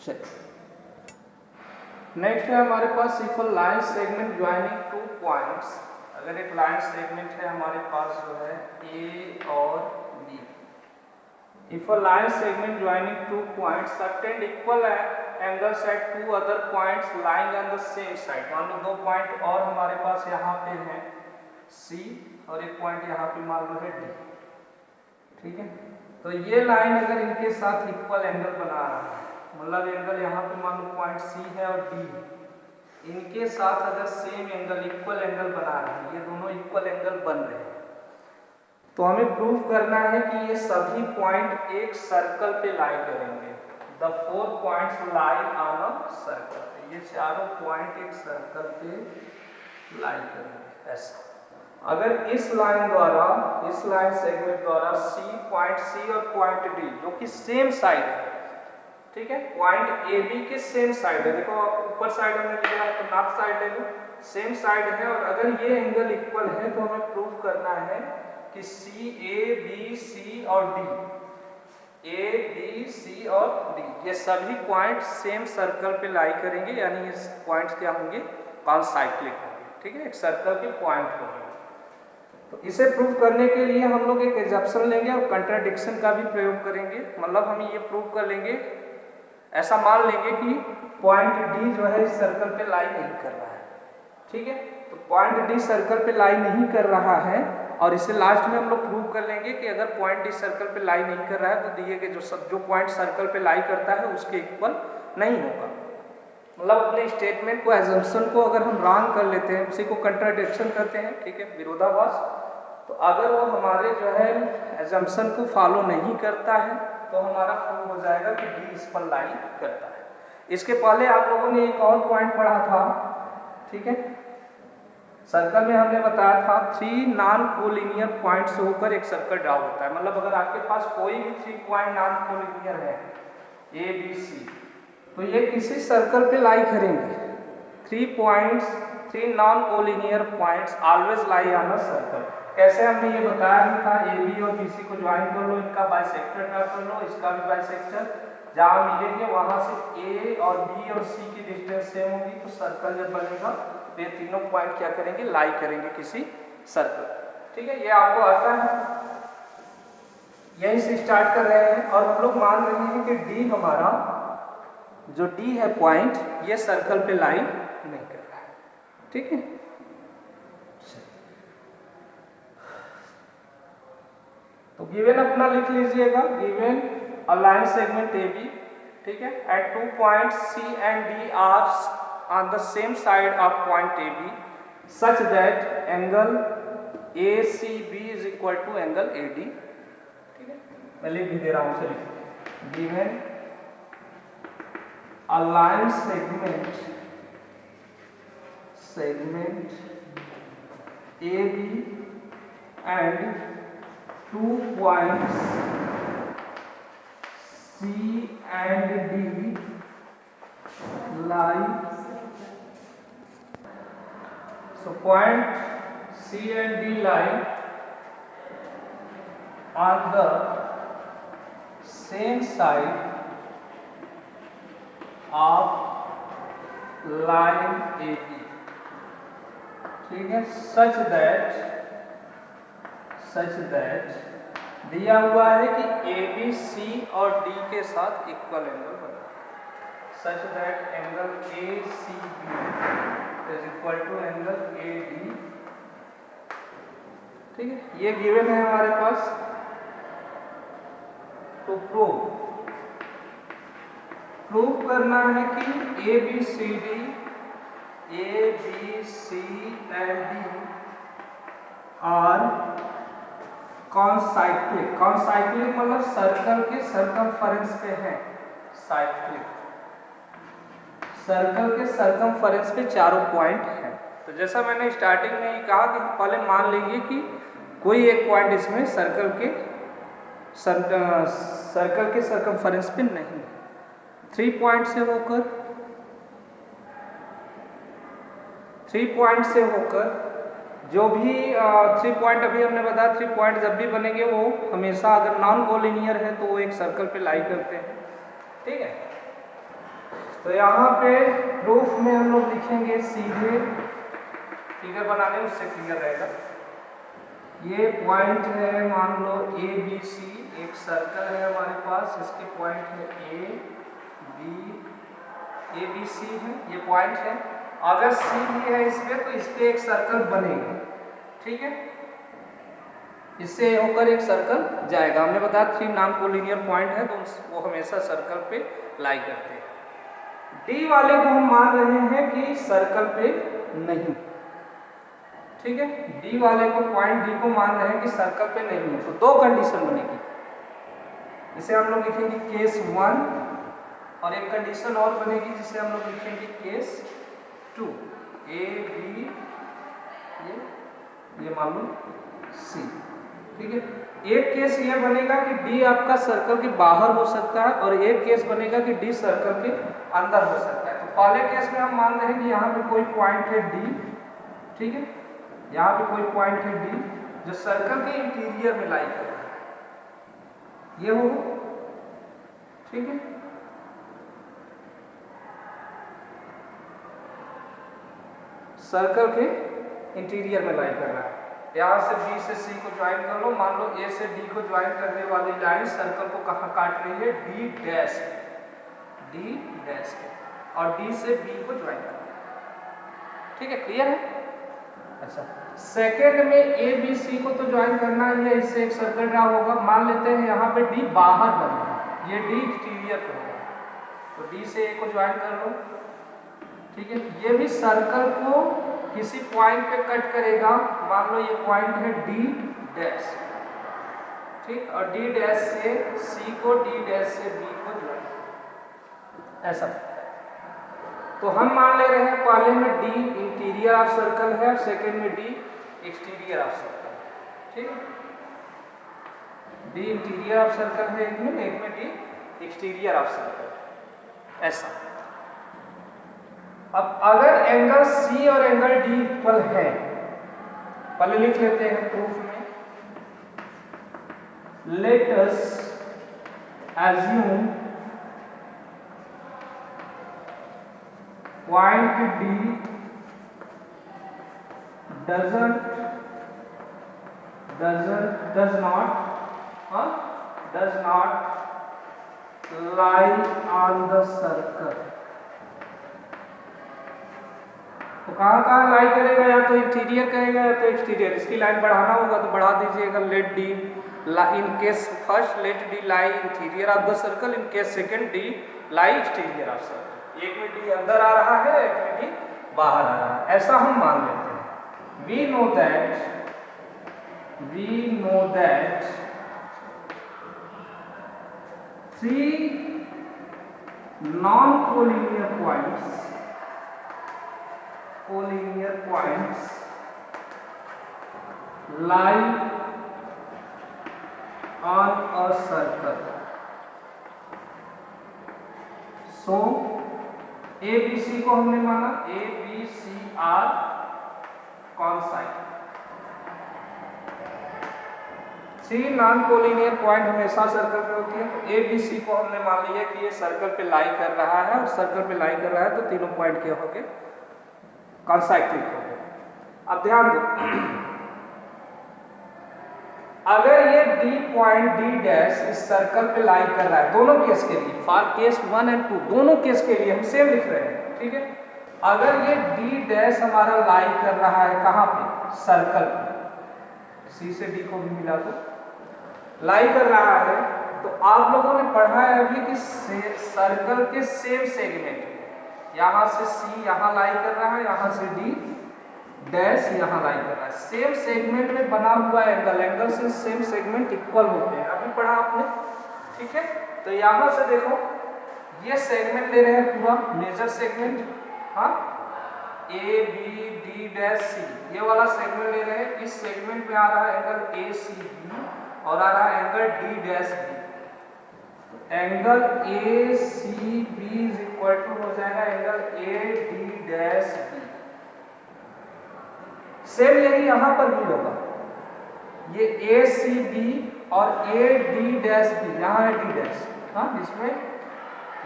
चलिए नेक्स्ट है हमारे पास if a line segment joining 2 points. अगर एक लाइन सेगमेंट है हमारे पास जो है A और B। If a line segment joining 2 points attend equal angles eight 2 other points lying on the same side. मान लो 2 पॉइंट और हमारे पास यहाँ पे है C और एक पॉइंट यहाँ पे मान लो है D। ठीक है, तो ये लाइन अगर इनके साथ इक्वल एंगल बना रहा है, मतलब एंगल यहाँ पे मान लो पॉइंट C है और D है, इनके साथ अगर सेम एंगल इक्वल एंगल बना रहे हैं, ये दोनों इक्वल एंगल बन रहे हैं, तो हमें प्रूव करना है कि ये सभी पॉइंट एक सर्कल पे लाई करेंगे। The 4 points lie on a circle. ये चारों पॉइंट एक सर्कल पे लाई करेंगे ऐसा। अगर इस लाइन द्वारा, इस लाइन सेगमेंट द्वारा पॉइंट C और पॉइंट D जो कि सेम साइड है, ठीक है, पॉइंट AB के सेम साइड है, देखो ऊपर साइड हमने लिया है तो नॉर्थ साइड ले लो, सेम साइड है, और अगर ये एंगल इक्वल है तो हमें प्रूव करना है कि ABC और D, ABC और D ये सभी पॉइंट सेम सर्कल पे लाई करेंगे, यानी ये पॉइंट्स क्या होंगे, कॉन्साइक्लिक होंगे। ठीक है, एक सर्कल के पॉइंट होंगे। तो इसे प्रूव करने के लिए हम लोग एक एग्जाम्पल लेंगे और कंट्राडिक्शन का भी प्रयोग करेंगे। मतलब हम ये प्रूव कर लेंगे, ऐसा मान लेंगे कि पॉइंट D जो है इस सर्कल पे लाई नहीं कर रहा है। ठीक है, तो पॉइंट D सर्कल पे लाई नहीं कर रहा है, और इसे लास्ट में हम लोग प्रूव कर लेंगे कि अगर पॉइंट D सर्कल पे लाई नहीं कर रहा है तो दिए गए जो पॉइंट सर्कल पे लाई करता है उसके इक्वल नहीं होगा। मतलब अपने स्टेटमेंट को, एजम्पशन को अगर हम रॉन्ग कर लेते हैं, उसी को कंट्राडिक्शन कहते हैं। ठीक है, विरोधाभास। तो अगर वो हमारे जो है एजम्पशन को फॉलो नहीं करता है तो हमारा प्रूव हो जाएगा कि D इस पर लाई करता है। इसके पहले आप लोगों ने एक और पॉइंट पढ़ा था, ठीक है, सर्कल में हमने बताया था 3 नॉन कोलिनियर पॉइंट से होकर एक सर्कल ड्रा होता है। मतलब अगर आपके पास कोई भी 3 पॉइंट नॉन कोलिनियर है A B C, तो ये किसी सर्कल पे लाई करेंगे। 3 non collinear points always lie on a circle. कैसे हमने ये बताया भी था, AB और BC को ज्वाइन कर लो, इनका बाइसेक्टर ड्रा कर लो, इसका भी बाइसेक्टर, जहाँ मिलेंगे वहां से A और B और C की डिस्टेंस सेम होगी, तो सर्कल जब बनेगा तो ये तीनों पॉइंट क्या करेंगे, लाई करेंगे किसी सर्कल। ठीक है, ये आपको आता है, यहीं से स्टार्ट कर रहे हैं, और हम लोग मान रहे हैं कि D हमारा जो D है पॉइंट, ये सर्कल पे लाई नहीं कर रहा है। ठीक है, तो गिवन अपना लिख लीजिएगा, given a line segment AB, ठीक है, at 2 point C and D are on the same side of point AB such that angle ACB is equal to angle AD। ठीक है, मैं लिख भी दे रहा हूँ, चलिए, given a line segment AB and 2 points C and D lie, so point C and D lie on the same side of line A B, ठीक है, सच दैट दिया हुआ है कि ए बी सी और डी के साथ इक्वल एंगल बना, such that angle A C B is equal to angle A D, ठीक है, ये गिवन है हमारे पास। तो प्रूव करना है कि A B C and D are concyclic, concyclic मतलब सर्कल के सर्कमफरेंस पे है, साइक्लिक, सर्कल के सर्कमफरेंस पे चारों पॉइंट हैं। तो जैसा मैंने स्टार्टिंग में ही कहा कि पहले मान लीजिए कि कोई एक पॉइंट इसमें सर्कल के सर्कमफरेंस पे नहीं, 3 पॉइंट से होकर जो भी 3 पॉइंट अभी हमने बताया, 3 पॉइंट जब भी बनेंगे वो हमेशा अगर नॉन कोलिनियर है तो वो एक सर्कल पे लाई करते हैं, ठीक है। तो यहाँ पे प्रूफ में हम लोग लिखेंगे, सीधे फिगर बनाने में उससे क्लियर रहेगा। ये पॉइंट है, मान लो ए बी सी, एक सर्कल है हमारे पास, इसके पॉइंट है ए बी सी है, ये पॉइंट है। अगर सी भी है इस पे तो इस पे एक सर्कल बनेगा, ठीक है, इससे होकर एक सर्कल जाएगा। हमने बताया 3 नॉन कोलिनियर पॉइंट है तो वो हमेशा सर्कल पे लाई करते हैं। डी वाले को हम मान रहे हैं कि सर्कल पे नहीं, ठीक है, डी वाले को, पॉइंट डी को मान रहे हैं कि सर्कल पे नहीं है। तो 2 कंडीशन बनेगी, इसे हम लोग लिखेंगे केस 1 और एक कंडीशन और बनेगी जिसे हम लोग लिखेंगे केस 2, ए बी ये मान लो सी, ठीक है। एक केस ये बनेगा कि डी आपका सर्कल के बाहर हो सकता है और एक केस बनेगा कि डी सर्कल के अंदर हो सकता है। तो पहले केस में हम मान रहे हैं कि यहाँ पे कोई पॉइंट है डी, ठीक है, यहाँ पे कोई पॉइंट है डी जो सर्कल के इंटीरियर में लाई कर रहा है, ये हो, ठीक है। सर्कल के इंटीरियर में लाई कर रहा है। यहाँ से बी से सी को ज्वाइन कर लो, मान लो ए से डी को ज्वाइन करने वाली लाइन सर्कल को कहाँ काट रही है, डी डैश और डी से बी को ज्वाइन कर लो, ठीक है, क्लियर है। अच्छा, सेकेंड में ए बी सी को तो ज्वाइन करना ही है, इससे एक सर्कल ड्रा होगा। मान लेते हैं यहाँ पे डी बाहर बन रहा है, ये डी एक्सटीरियर पे होगा, तो डी से ए को ज्वाइन कर लो, ठीक है। ये भी सर्कल को किसी पॉइंट पे कट करेगा, मान लो ये पॉइंट है डी डैश, ठीक, और डी डैश से सी को, डी डैश से बी को ज्वाइन, ऐसा। तो हम मान ले रहे हैं पहले में डी इंटीरियर ऑफ सर्कल है, सेकेंड में डी एक्सटीरियर ऑफ सर्कल, ठीक है, डी इंटीरियर ऑफ सर्कल है एक में डी एक्सटीरियर ऑफ सर्कल, ऐसा। अब अगर एंगल सी और एंगल डी इक्वल है, पहले लिख लेते हैं प्रूफ में, let us assume point D does not lie on the circle। तो कहाँ लाई करेगा, या तो इंटीरियर करेगा या तो एक्सटीरियर। इसकी लाइन बढ़ाना होगा तो बढ़ा दीजिएगा, let D in case first let D lie interior of the circle, in case second D lie exterior of circle. एक में डी अंदर आ रहा है, एक में डी बाहर आ रहा है, ऐसा हम मान लेते हैं। We know that 3 non collinear points lie on a circle, so A B C को हमने माना, A B C are concyclic, 3 non collinear point हमेशा सर्कल पे होती है। तो ए बी सी को हमने मान लिया कि ये सर्कल पे लाई कर रहा है, और सर्कल पे लाई कर रहा है तो तीनों पॉइंट क्या हो गए, कॉन्साइक्लिक हो गए। अब ध्यान दो, अगर ये डी पॉइंट डी डैश इस सर्कल पे लाई कर रहा है, दोनों केस के लिए, फॉर केस 1 एंड 2 दोनों केस के लिए हम सेम लिख रहे हैं, ठीक है। अगर ये डी डैश हमारा लाई कर रहा है कहाँ पे, सर्कल पे, सी से डी को भी मिला दो, लाई कर रहा है, तो आप लोगों ने पढ़ा है अभी कि सर्कल के सेम सेगमेंट, यहाँ से सी यहाँ लाई कर रहा है, यहाँ से डी डैश यहाँ लाई कर रहा है, सेम सेगमेंट में बना हुआ एंगल, एंगल से सेम सेगमेंट इक्वल होते हैं, अभी पढ़ा आपने, ठीक है। तो यहाँ से देखो, ये सेगमेंट ले रहे हैं पूरा मेजर सेगमेंट, हाँ, A B D dash C, ये वाला सेगमेंट ले रहे हैं, इस सेगमेंट में आ रहा है एंगल ए सी बी और आ रहा है angle D dash B. Angle A C B is equal to हो जाएगा angle A D dash B. Same यही यहां पर भी होगा, ये ए सी बी और ए डी डैश बी, यहाँ है डी डैश, हाँ, इसमें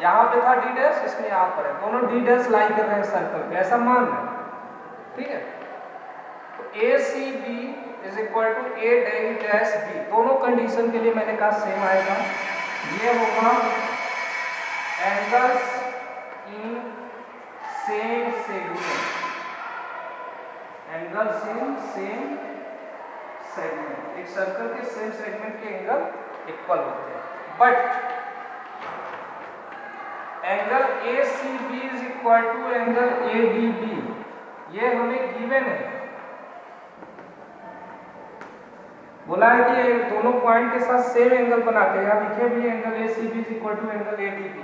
यहाँ पे था डी डैश, इसमें यहाँ पर है, दोनों डी डैश लाई कर रहे हैं सर्कल पे, ऐसा मान लें, ठीक है। तो a C B is equal to a D dash b, दोनों कंडीशन के लिए मैंने कहा सेम आएगा। ये होगा angles in same segment, angles in same segment, एक सर्कल के सेम सेगमेंट के एंगल इक्वल होते हैं, but angle A C B is equal to angle A d b, ये हमें गिवन है, बोला है कि दोनों पॉइंट के साथ सेम एंगल बनाते हैं, यहाँ लिखे भी angle A C B is equal to angle A d b.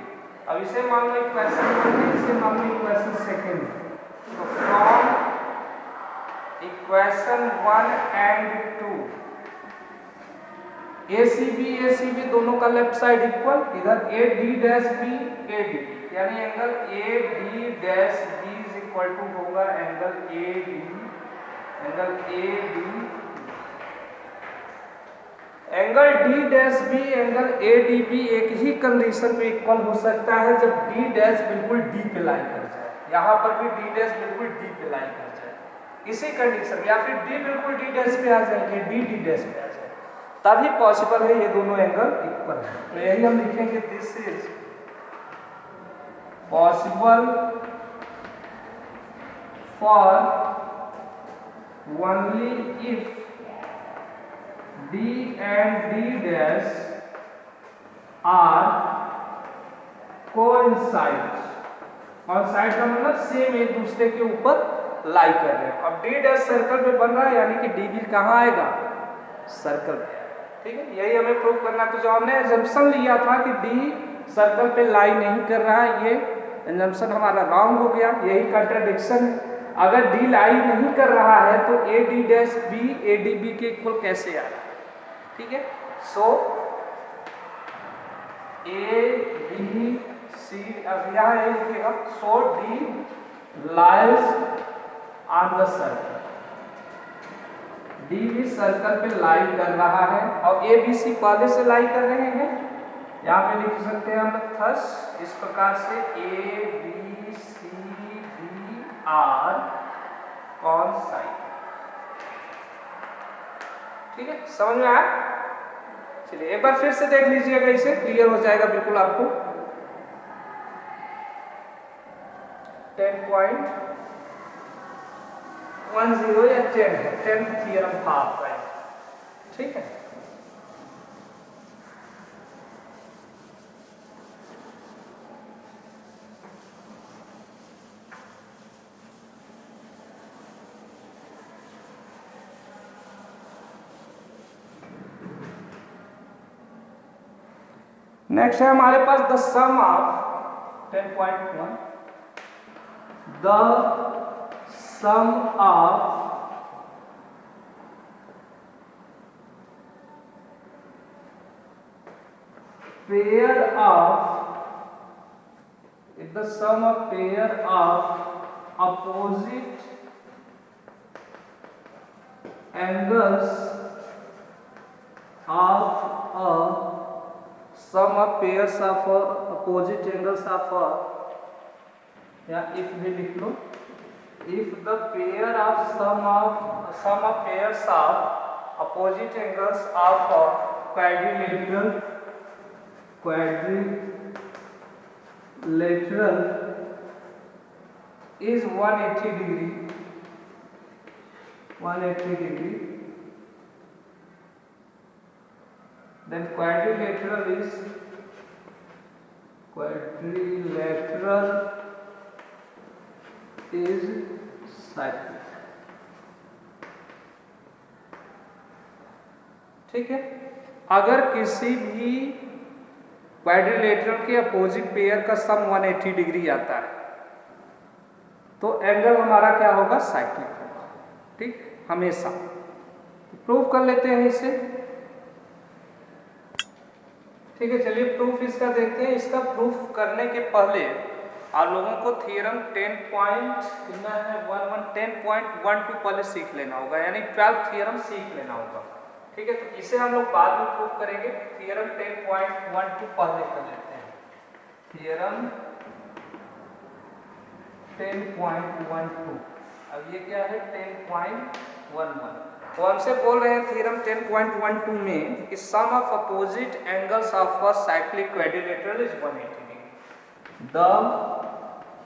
अब इसे मान लो इक्वेशन, इसे मान लो इक्वेशन सेकेंड, तो from equation 1 and 2 a C b दोनों का लेफ्ट साइड इक्वल, इधर a D dash b a d, यानी angle A D dash b is equal to होगा एंगल ए डी, एंगल ए d, angle D dash B angle ए डी बी एक ही कंडीशन पे इक्वल हो सकता है, जब डी डैश बिल्कुल डी पे लाई कर जाए, यहाँ पर भी डी डैश बिल्कुल डी पे लाई कर जाए, इसी कंडीशन, या फिर डी बिल्कुल डी डैश पे आ जाए, डी डी डैश पे आ जाए, तभी पॉसिबल है ये दोनों एंगल इक्वल है। तो यही हम लिखेंगे, this is possible for only if D and D dash are coincide, coincide का मतलब सेम एक दूसरे के ऊपर लाई कर रहे हैं। अब D डैश सर्कल पे बन रहा है, यानी कि D भी कहाँ आएगा, सर्कल पे, ठीक है। यही हमें प्रूव करना, तो जो हमने एजम्पशन लिया था कि D सर्कल पे लाई नहीं कर रहा है, ये एजम्पशन हमारा रॉन्ग हो गया, यही कंट्राडिक्शन है। अगर D लाई नहीं कर रहा है तो A D dash B A D B के इक्वल कैसे आ रहा है, ठीक है। सो ए बी सी, अब यहाँ ये लिखेगा, so d lies on the circle, d भी सर्कल पे लाई कर रहा है, और ए बी सी पहले से लाई कर रहे हैं, यहाँ पे लिख सकते हैं हम थस इस प्रकार से A B C D are concyclic, ठीक है, समझ में आया। चलिए एक बार फिर से देख लीजिएगा, इसे क्लियर हो जाएगा बिल्कुल आपको। 10.10 या 10 है, 10 थ्योरम था आपका, ठीक है। नेक्स्ट है हमारे पास the sum of 10.1, the sum of pair of, the sum of pair of opposite angles of a sum of pairs of opposite angles of a, या if भी लिख लो, if the pair of sum of pairs of opposite angles of a quadrilateral is 180 degree, then quadrilateral is cyclic. ठीक है, अगर किसी भी क्वाड्रिलेटरल के अपोजिट पेयर का सम 180 डिग्री आता है तो एंगल हमारा क्या होगा, साइक्लिक होगा। ठीक, हमेशा प्रूफ कर लेते हैं इसे। ठीक है, चलिए प्रूफ इसका देखते हैं। इसका प्रूफ करने के पहले आप लोगों को थ्योरम 10.12 पहले सीख लेना होगा, यानी 12 थ्योरम सीख लेना होगा। ठीक है, तो इसे हम लोग बाद में प्रूफ करेंगे। थ्योरम 10.12 पहले कर लेते हैं। थ्योरम 10.12, अब ये क्या है 10.11। तो हमसे बोल रहे हैं थ्योरम 10.12 में कि sum of opposite angles of a cyclic quadrilateral is 180 degree. The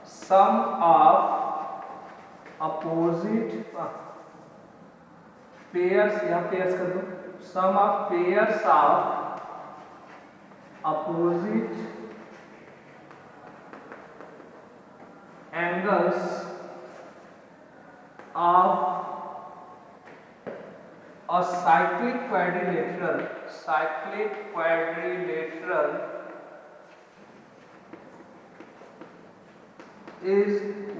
sum of opposite pairs, या पेयर्स कर दो, sum of pairs of opposite angles of a cyclic quadrilateral is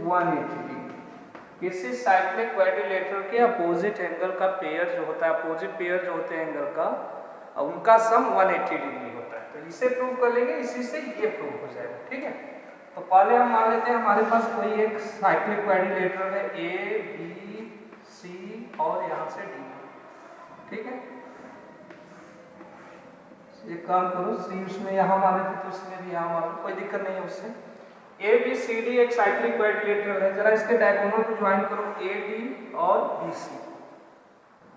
180 degree। किसी साइक्लिक क्वाड्रिलेटरल के अपोजिट एंगल का पेयर जो होता है, अपोजिट पेयर जो होते हैं एंगल का, उनका सम 180 डिग्री होता है। तो इसे प्रूव कर लेंगे, इसी से ये प्रूव हो जाएगा। ठीक है, तो पहले हम मान लेते हैं हमारे पास कोई एक साइक्लिक क्वाड्रिलेटरल है, ए बी सी और यहाँ से डी। ठीक है, एक काम करो, सी उसमें यहाँ मान लेते तो उसमें भी यहाँ मान लो, कोई दिक्कत नहीं है उससे। ए बी सी डी एक साइक्लिक क्वाड्रिलेटरल है। जरा इसके डायगोनल को ज्वाइन करो, ए डी और बी सी।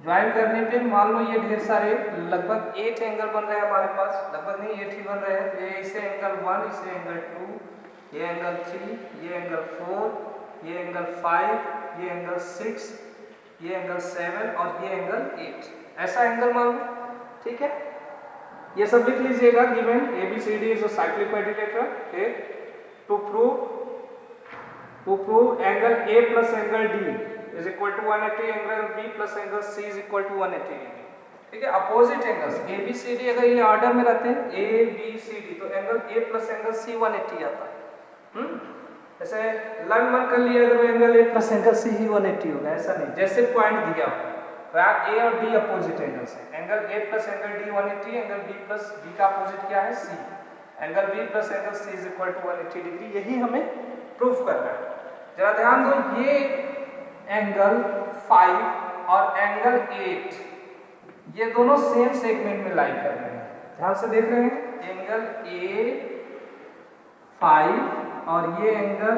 ज्वाइन करने पे मान लो ये ढेर सारे लगभग 8 एंगल बन रहे हैं हमारे पास, लगभग नहीं 8 ही बन रहे हैं। ये इसे एंगल 1, इसे एंगल 2, ये एंगल 3, ये एंगल 4, ये एंगल 5, ये एंगल 6, ये एंगल 7 और ये एंगल 8, ऐसा एंगल मान लो। ठीक है, ये सब लिख लीजिएगा। Given ABCD is a cyclic quadrilateral. To prove angle A plus angle D is equal to 180, angle B plus angle C is equal to 180 degree. ठीक है, अपोजिट एंगल्स ABCD अगर ये ऑर्डर में रहते हैं ABCD तो angle A plus angle C 180 आता है। ऐसे लर्न मन कर लिया अगर angle A plus angle C ही 180 होगा, ऐसा नहीं। जैसे पॉइंट दिया हो A और D अपोजिट एंगल्स है, angle A plus angle D 180, angle B plus D का अपोजिट क्या है C, angle B plus angle C is equal to 180 degree. यही हमें प्रूफ करना है। जरा ध्यान दो, ये एंगल 5 और एंगल 8 ये दोनों सेम सेगमेंट में लाई कर रहे हैं। ध्यान से देख रहे हैं, एंगल A5 और ये एंगल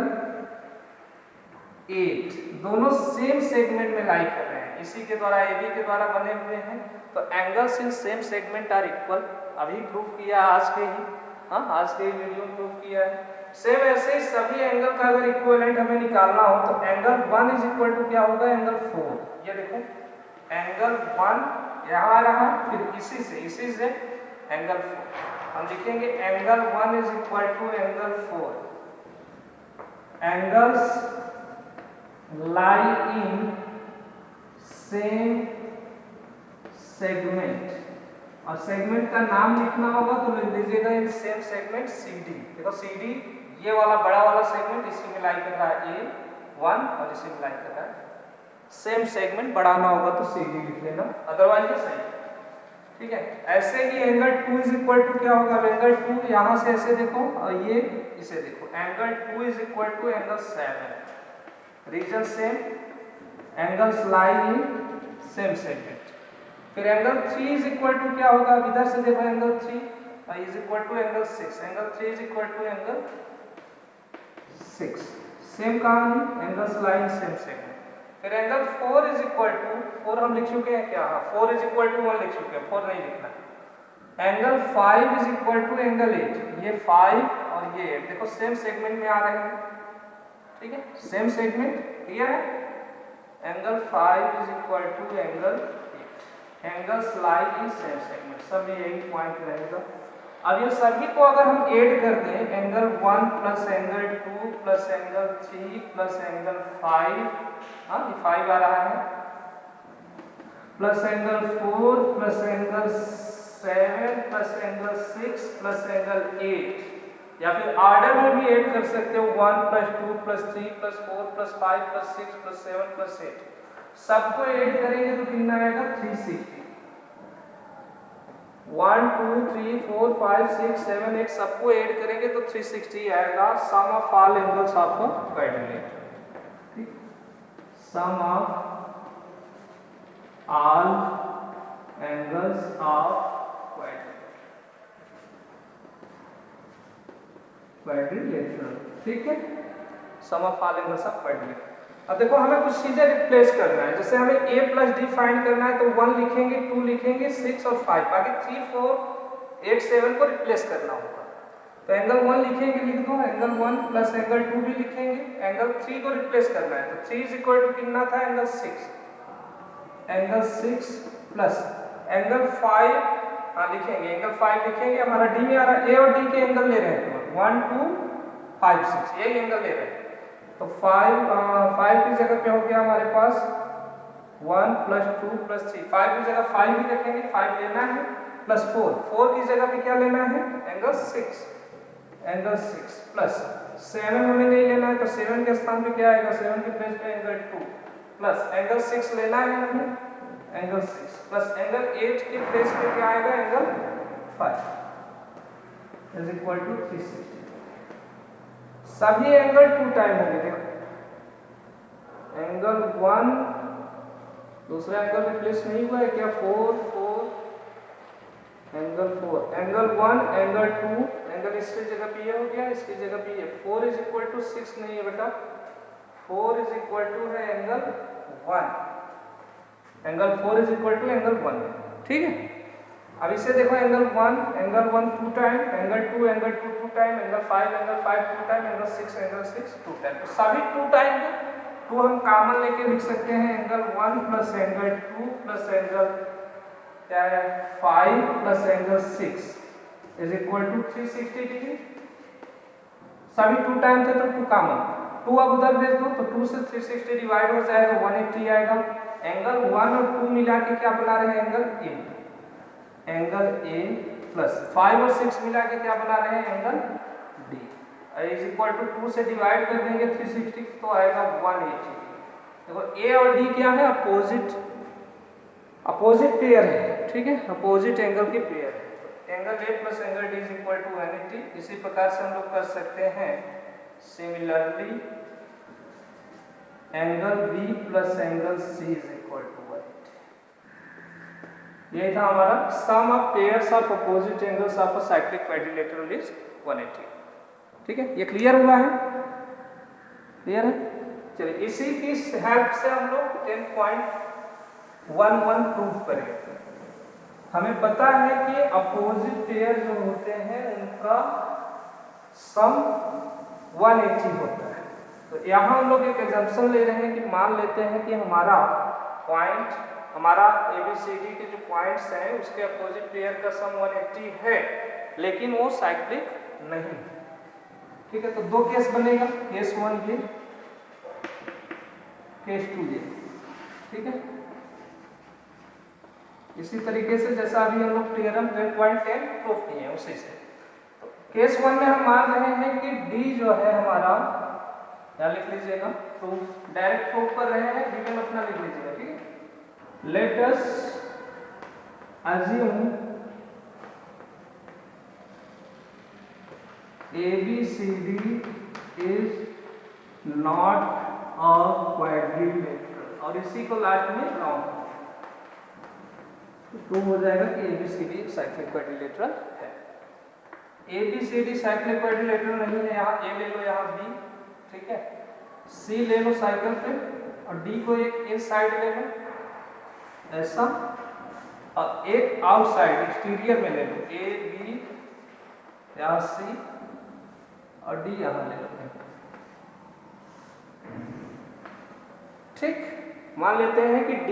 8 दोनों सेम सेगमेंट में लाई कर रहे हैं, इसी के द्वारा AB के द्वारा बने हुए हैं। तो angles in same segment are equal, अभी प्रूफ किया आज के ही, हाँ आज के ही वीडियो में प्रूफ किया है। सेम ऐसे ही सभी एंगल का अगर इक्विवेलेंट हमें निकालना हो तो एंगल 1 इज इक्वल टू क्या होगा, एंगल 4। ये देखो एंगल 1 यहाँ आ रहा, फिर इसी से एंगल 4 हम लिखेंगे angle 1 is equal to angle 4। Angles lie in same segment, और सेगमेंट का नाम लिखना होगा तो लिख दीजिएगा इन सेम सेगमेंट CD। देखो CD ये वाला बड़ा वाला सेगमेंट इसी में लाई कर रहा है A1 और इसी में लाई कर रहा है। सेम सेगमेंट बढ़ाना होगा तो CD लिख लेना, अदरवाइज ये सही। ठीक है, ऐसे ही एंगल 2 इज इक्वल टू क्या होगा, एंगल 2 यहाँ से ऐसे देखो और ये इसे देखो, angle 2 is equal to angle 7। Reason same, angles lie in same segment. फिर एंगल 3 इज इक्वल टू क्या होगा, इधर से देखो angle 3 is equal to angle 6, angle 3 is equal to angle 6, same कहानी, एंगल्स लाइन सेम सेगमेंट। फिर एंगल 4 इज इक्वल टू, 4 हम लिख चुके हैं क्या, हाँ 4 इज इक्वल टू 1 लिख चुके हैं, 4 नहीं लिखना। Angle 5 is equal to angle 8, ये 5 और ये 8 देखो सेम सेगमेंट में आ रहे हैं, ठीक है, सेम सेगमेंट, क्लियर है। Angle 5 is equal to angle 8, angles lie in same segment, सब में यही पॉइंट रहेगा। अब ये सभी को अगर हम ऐड कर दें, angle 1 plus angle 2 plus angle 3 plus angle 5, हाँ ये 5 आ रहा है, plus angle 4 plus angle 7 plus angle 6 plus angle 8, या फिर ऑर्डर में भी ऐड कर सकते हो 1 plus 2 plus 3 plus 4 plus 5 plus 6 plus 7 plus 8, सबको ऐड करेंगे तो कितना आएगा 360। 1 2 3 4 5 6 7 8 सबको ऐड करेंगे तो 360 आएगा। Sum of all angles of a quadrilateral, sum of all angles of quadrilateral, ठीक है, sum of all angles of quadrilateral. अब देखो हमें कुछ चीजें रिप्लेस करना है, जैसे हमें a प्लस डी फाइंड करना है तो 1 लिखेंगे, 2 लिखेंगे, 6 और 5, बाकी 3 4 8 7 को रिप्लेस करना होगा। तो एंगल 1 लिखेंगे, लिख दो एंगल 1 प्लस एंगल 2 भी लिखेंगे, एंगल 3 को रिप्लेस करना है तो 3 इज इक्वल टू कितना था एंगल 6, एंगल 6 प्लस एंगल 5, हाँ लिखेंगे एंगल 5 लिखेंगे, हमारा डी में आ रहा है, ए और डी के एंगल ले रहे हैं 1 2 5 6, यही एंगल ले रहे हैं। तो 5 की जगह पे हो गया हमारे पास 1 प्लस 2 प्लस 3, 5 की जगह 5 भी रखेंगे, 5 लेना है, प्लस 4 की जगह पे क्या लेना है एंगल 6, एंगल 6 प्लस 7 हमें नहीं लेना है तो 7 के स्थान पे क्या आएगा, 7 के प्लेस पे एंगल 2 प्लस एंगल 6 लेना है हमें, एंगल 6 प्लस एंगल 8 के प्लेस पे क्या आएगा एंगल 5 इज इक्वल टू 360। सभी एंगल 2 टाइम होंगे, देखो एंगल 1 दूसरा एंगल रिप्लेस नहीं हुआ है क्या, 4 4 एंगल 4 एंगल 1 एंगल 2 एंगल इसकी जगह पे ये हो गया, इसकी जगह पे ये 4 इज इक्वल टू 6 नहीं है बेटा, 4 इज इक्वल टू है angle 1, angle 4 is equal to angle 1, ठीक है। अब इसे देखो angle 1 2 time, angle 2 2 time, angle 5 2 time, angle 6 2 time, तो सभी 2 टाइम है, 2 हम कॉमन लेके लिख सकते हैं, angle 1 plus angle 2 plus angle क्या है 5 plus angle 6 is equal to 360 degree. सभी 2 टाइम थे तो 2 कॉमन, 2 अब उधर भेज दो तो 2 से 360 डिवाइड हो जाएगा 180 आएगा। एंगल 1 और 2 मिला के क्या बना रहे हैं angle A, angle A plus 5 और 6 मिला के क्या बना रहे हैं angle D, is equal to 2 से डिवाइड कर देंगे 360 तो आएगा 180। देखो ए और डी क्या है, अपोजिट पेयर है, ठीक है, अपोजिट एंगल के पेयर है, तो angle A plus angle D is equal to 180। इसी प्रकार से हम लोग कर सकते हैं similarly angle b plus angle c is equal to 180। यही था हमारा sum of pairs of opposite angles of a cyclic quadrilateral is 180, ठीक है, ये क्लियर हुआ है, क्लियर है। चलिए इसी की हेल्प से हम लोग 10.11 प्रूव करेंगे। हमें पता है कि अपोजिट पेयर जो होते हैं उनका सम 180 होता है, तो यहाँ हम लोग एक एग्जाम्पल ले रहे हैं कि मान लेते हैं कि हमारा पॉइंट, हमारा ABCD के जो पॉइंट्स हैं उसके अपोजिट पेयर का सम 180 है, लेकिन वो साइक्लिक नहीं, ठीक है। तो 2 केस बनेगा, केस 1 ये, केस 2 ये, ठीक है। इसी तरीके से जैसा अभी हम लोग थ्योरम 10.10 प्रूव किए हैं उसी से, तो केस 1 में हम मान रहे हैं कि D जो है हमारा, यहाँ लिख लीजिएगा, प्रूफ डायरेक्ट प्रूव कर रहे हैं, गिवन अपना लिख लीजिएगा, ठीक है। Let us assume ABCD is not a quadrilateral, और इसी को लास्ट में राउंड, प्रूव हो जाएगा कि ABCD एक साइक्लिक क्वाड्रिलेटरल है। ABCD साइक्लिक क्वाड्रिलेटरल नहीं है, यहाँ A ले लो, यहाँ B, ठीक है, C ले लो साइकिल पे, और D को एक इनसाइड ले लो ऐसा, और एक आउटसाइड एक्सटीरियर में ले लो, A B यहाँ C और D यहाँ ले लो। ठीक, मान लेते हैं कि D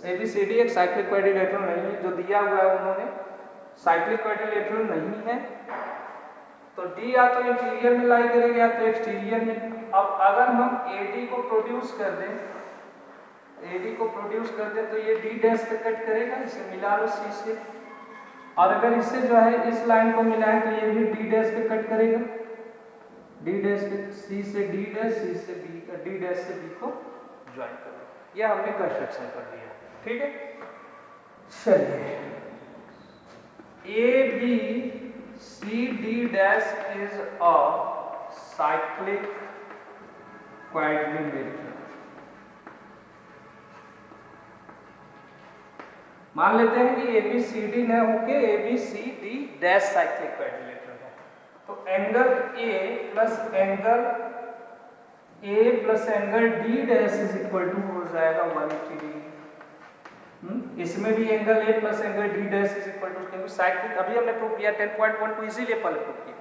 ABCD एक साइक्लिक क्वाड्रिलेटरल नहीं है, जो दिया हुआ है उन्होंने साइक्लिक क्वाड्रिलेटरल नहीं है, तो D या तो इंटीरियर में लाई करेगा या तो एक्सटीरियर में। अब अगर हम AD को प्रोड्यूस कर दें, तो ये D डैश पे कट करेगा, इसे मिला लो C से, और अगर इसे जो है इस लाइन को मिलाएं तो ये भी D डैश पे कट करेगा, D डैश पे C से D डैश, C से B, D डैश से B को ज्वाइन करो। ये हमने कंस्ट्रक्शन कर दिया, ठीक है। चलिए, ABCD dash is a cyclic quadrilateral. मान लेते हैं कि ABCD न होके ABCD डैश साइक्लिक क्वाड्रिलेटरल है, तो angle A plus angle D dash is equal to हो जाएगा 180 डिग्री। इसमें भी angle A plus angle D dash is equal to, क्योंकि साइक्लिक अभी हमने प्रूव किया 10.12 इजीलिए पहले प्रूव किया,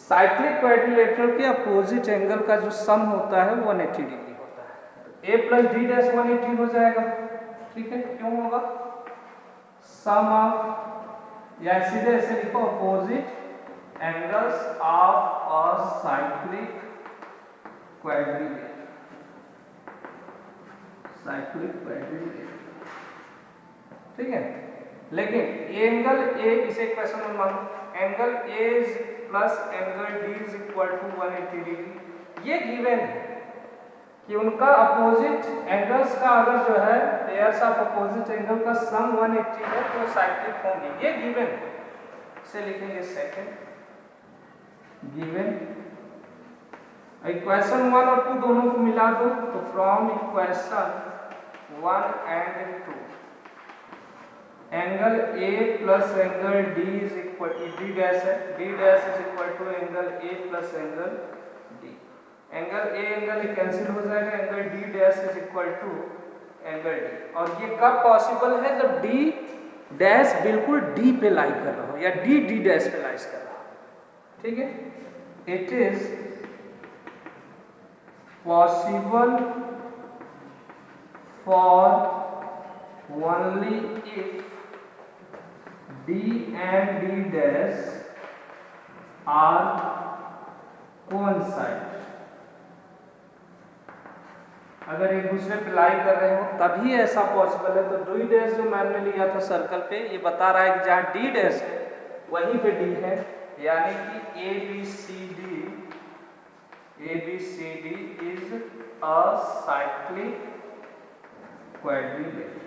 साइक्लिक क्वाड्रिलेटरल के अपोजिट एंगल का जो सम होता है वो 180 डिग्री होता है। A प्लस D डैश 180 हो जाएगा, ठीक है। क्यों होगा? सम ऑफ, या सीधे ऐसे लिखो, opposite angles of a cyclic quadrilateral, ठीक है। लेकिन एंगल A, इसे क्वेश्चन में मानो, angle A plus angle D is equal to 180 degree. ये गिवन है कि उनका अपोजिट एंगल्स का अगर जो है पेयर्स ऑफ अपोजिट एंगल का सम 180 है तो साइक्लिक होंगे, ये गिवन है। इसे लिखेंगे सेकंड गिवन। इक्वेशन 1 और 2 दोनों को मिला दो, तो from equation 1 and 2 angle A plus angle D is equal to, D dash है, D dash is equal to angle A plus angle D। Angle A angle cancel हो जाएगा, angle D dash is equal to angle D। और ये कब पॉसिबल है? जब D डैश बिल्कुल D पे लाई कर रहा हो, या D डैश पे लाई कर रहा हो, ठीक है। It is possible for only if D and D dash are coincide। अगर एक दूसरे पे लाई कर रहे हो तभी ऐसा पॉसिबल है। तो D डैश जो मैंने लिया था सर्कल पे, ये बता रहा है कि जहाँ D डैश है वहीं पे D है, यानी कि ABCD is a cyclic quadrilateral,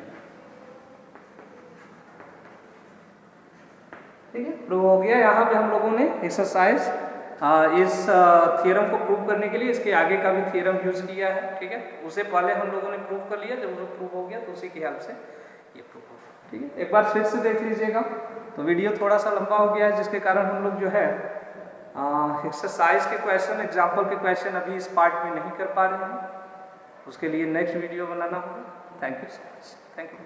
ठीक है। प्रूव हो गया। यहाँ पे हम लोगों ने एक्सरसाइज इस थ्योरम को प्रूव करने के लिए इसके आगे का भी थ्योरम यूज किया है, ठीक है। उसे पहले हम लोगों ने प्रूव कर लिया, जब वो प्रूव हो गया तो उसी की हेल्प से ये प्रूव हो गया, ठीक है। एक बार फिर से देख लीजिएगा। तो वीडियो थोड़ा सा लंबा हो गया है, जिसके कारण हम लोग जो है एक्सरसाइज के क्वेश्चन, एग्जाम्पल के क्वेश्चन अभी इस पार्ट में नहीं कर पा रहे हैं। उसके लिए नेक्स्ट वीडियो बनाना होगा। Thank you so much, thank you.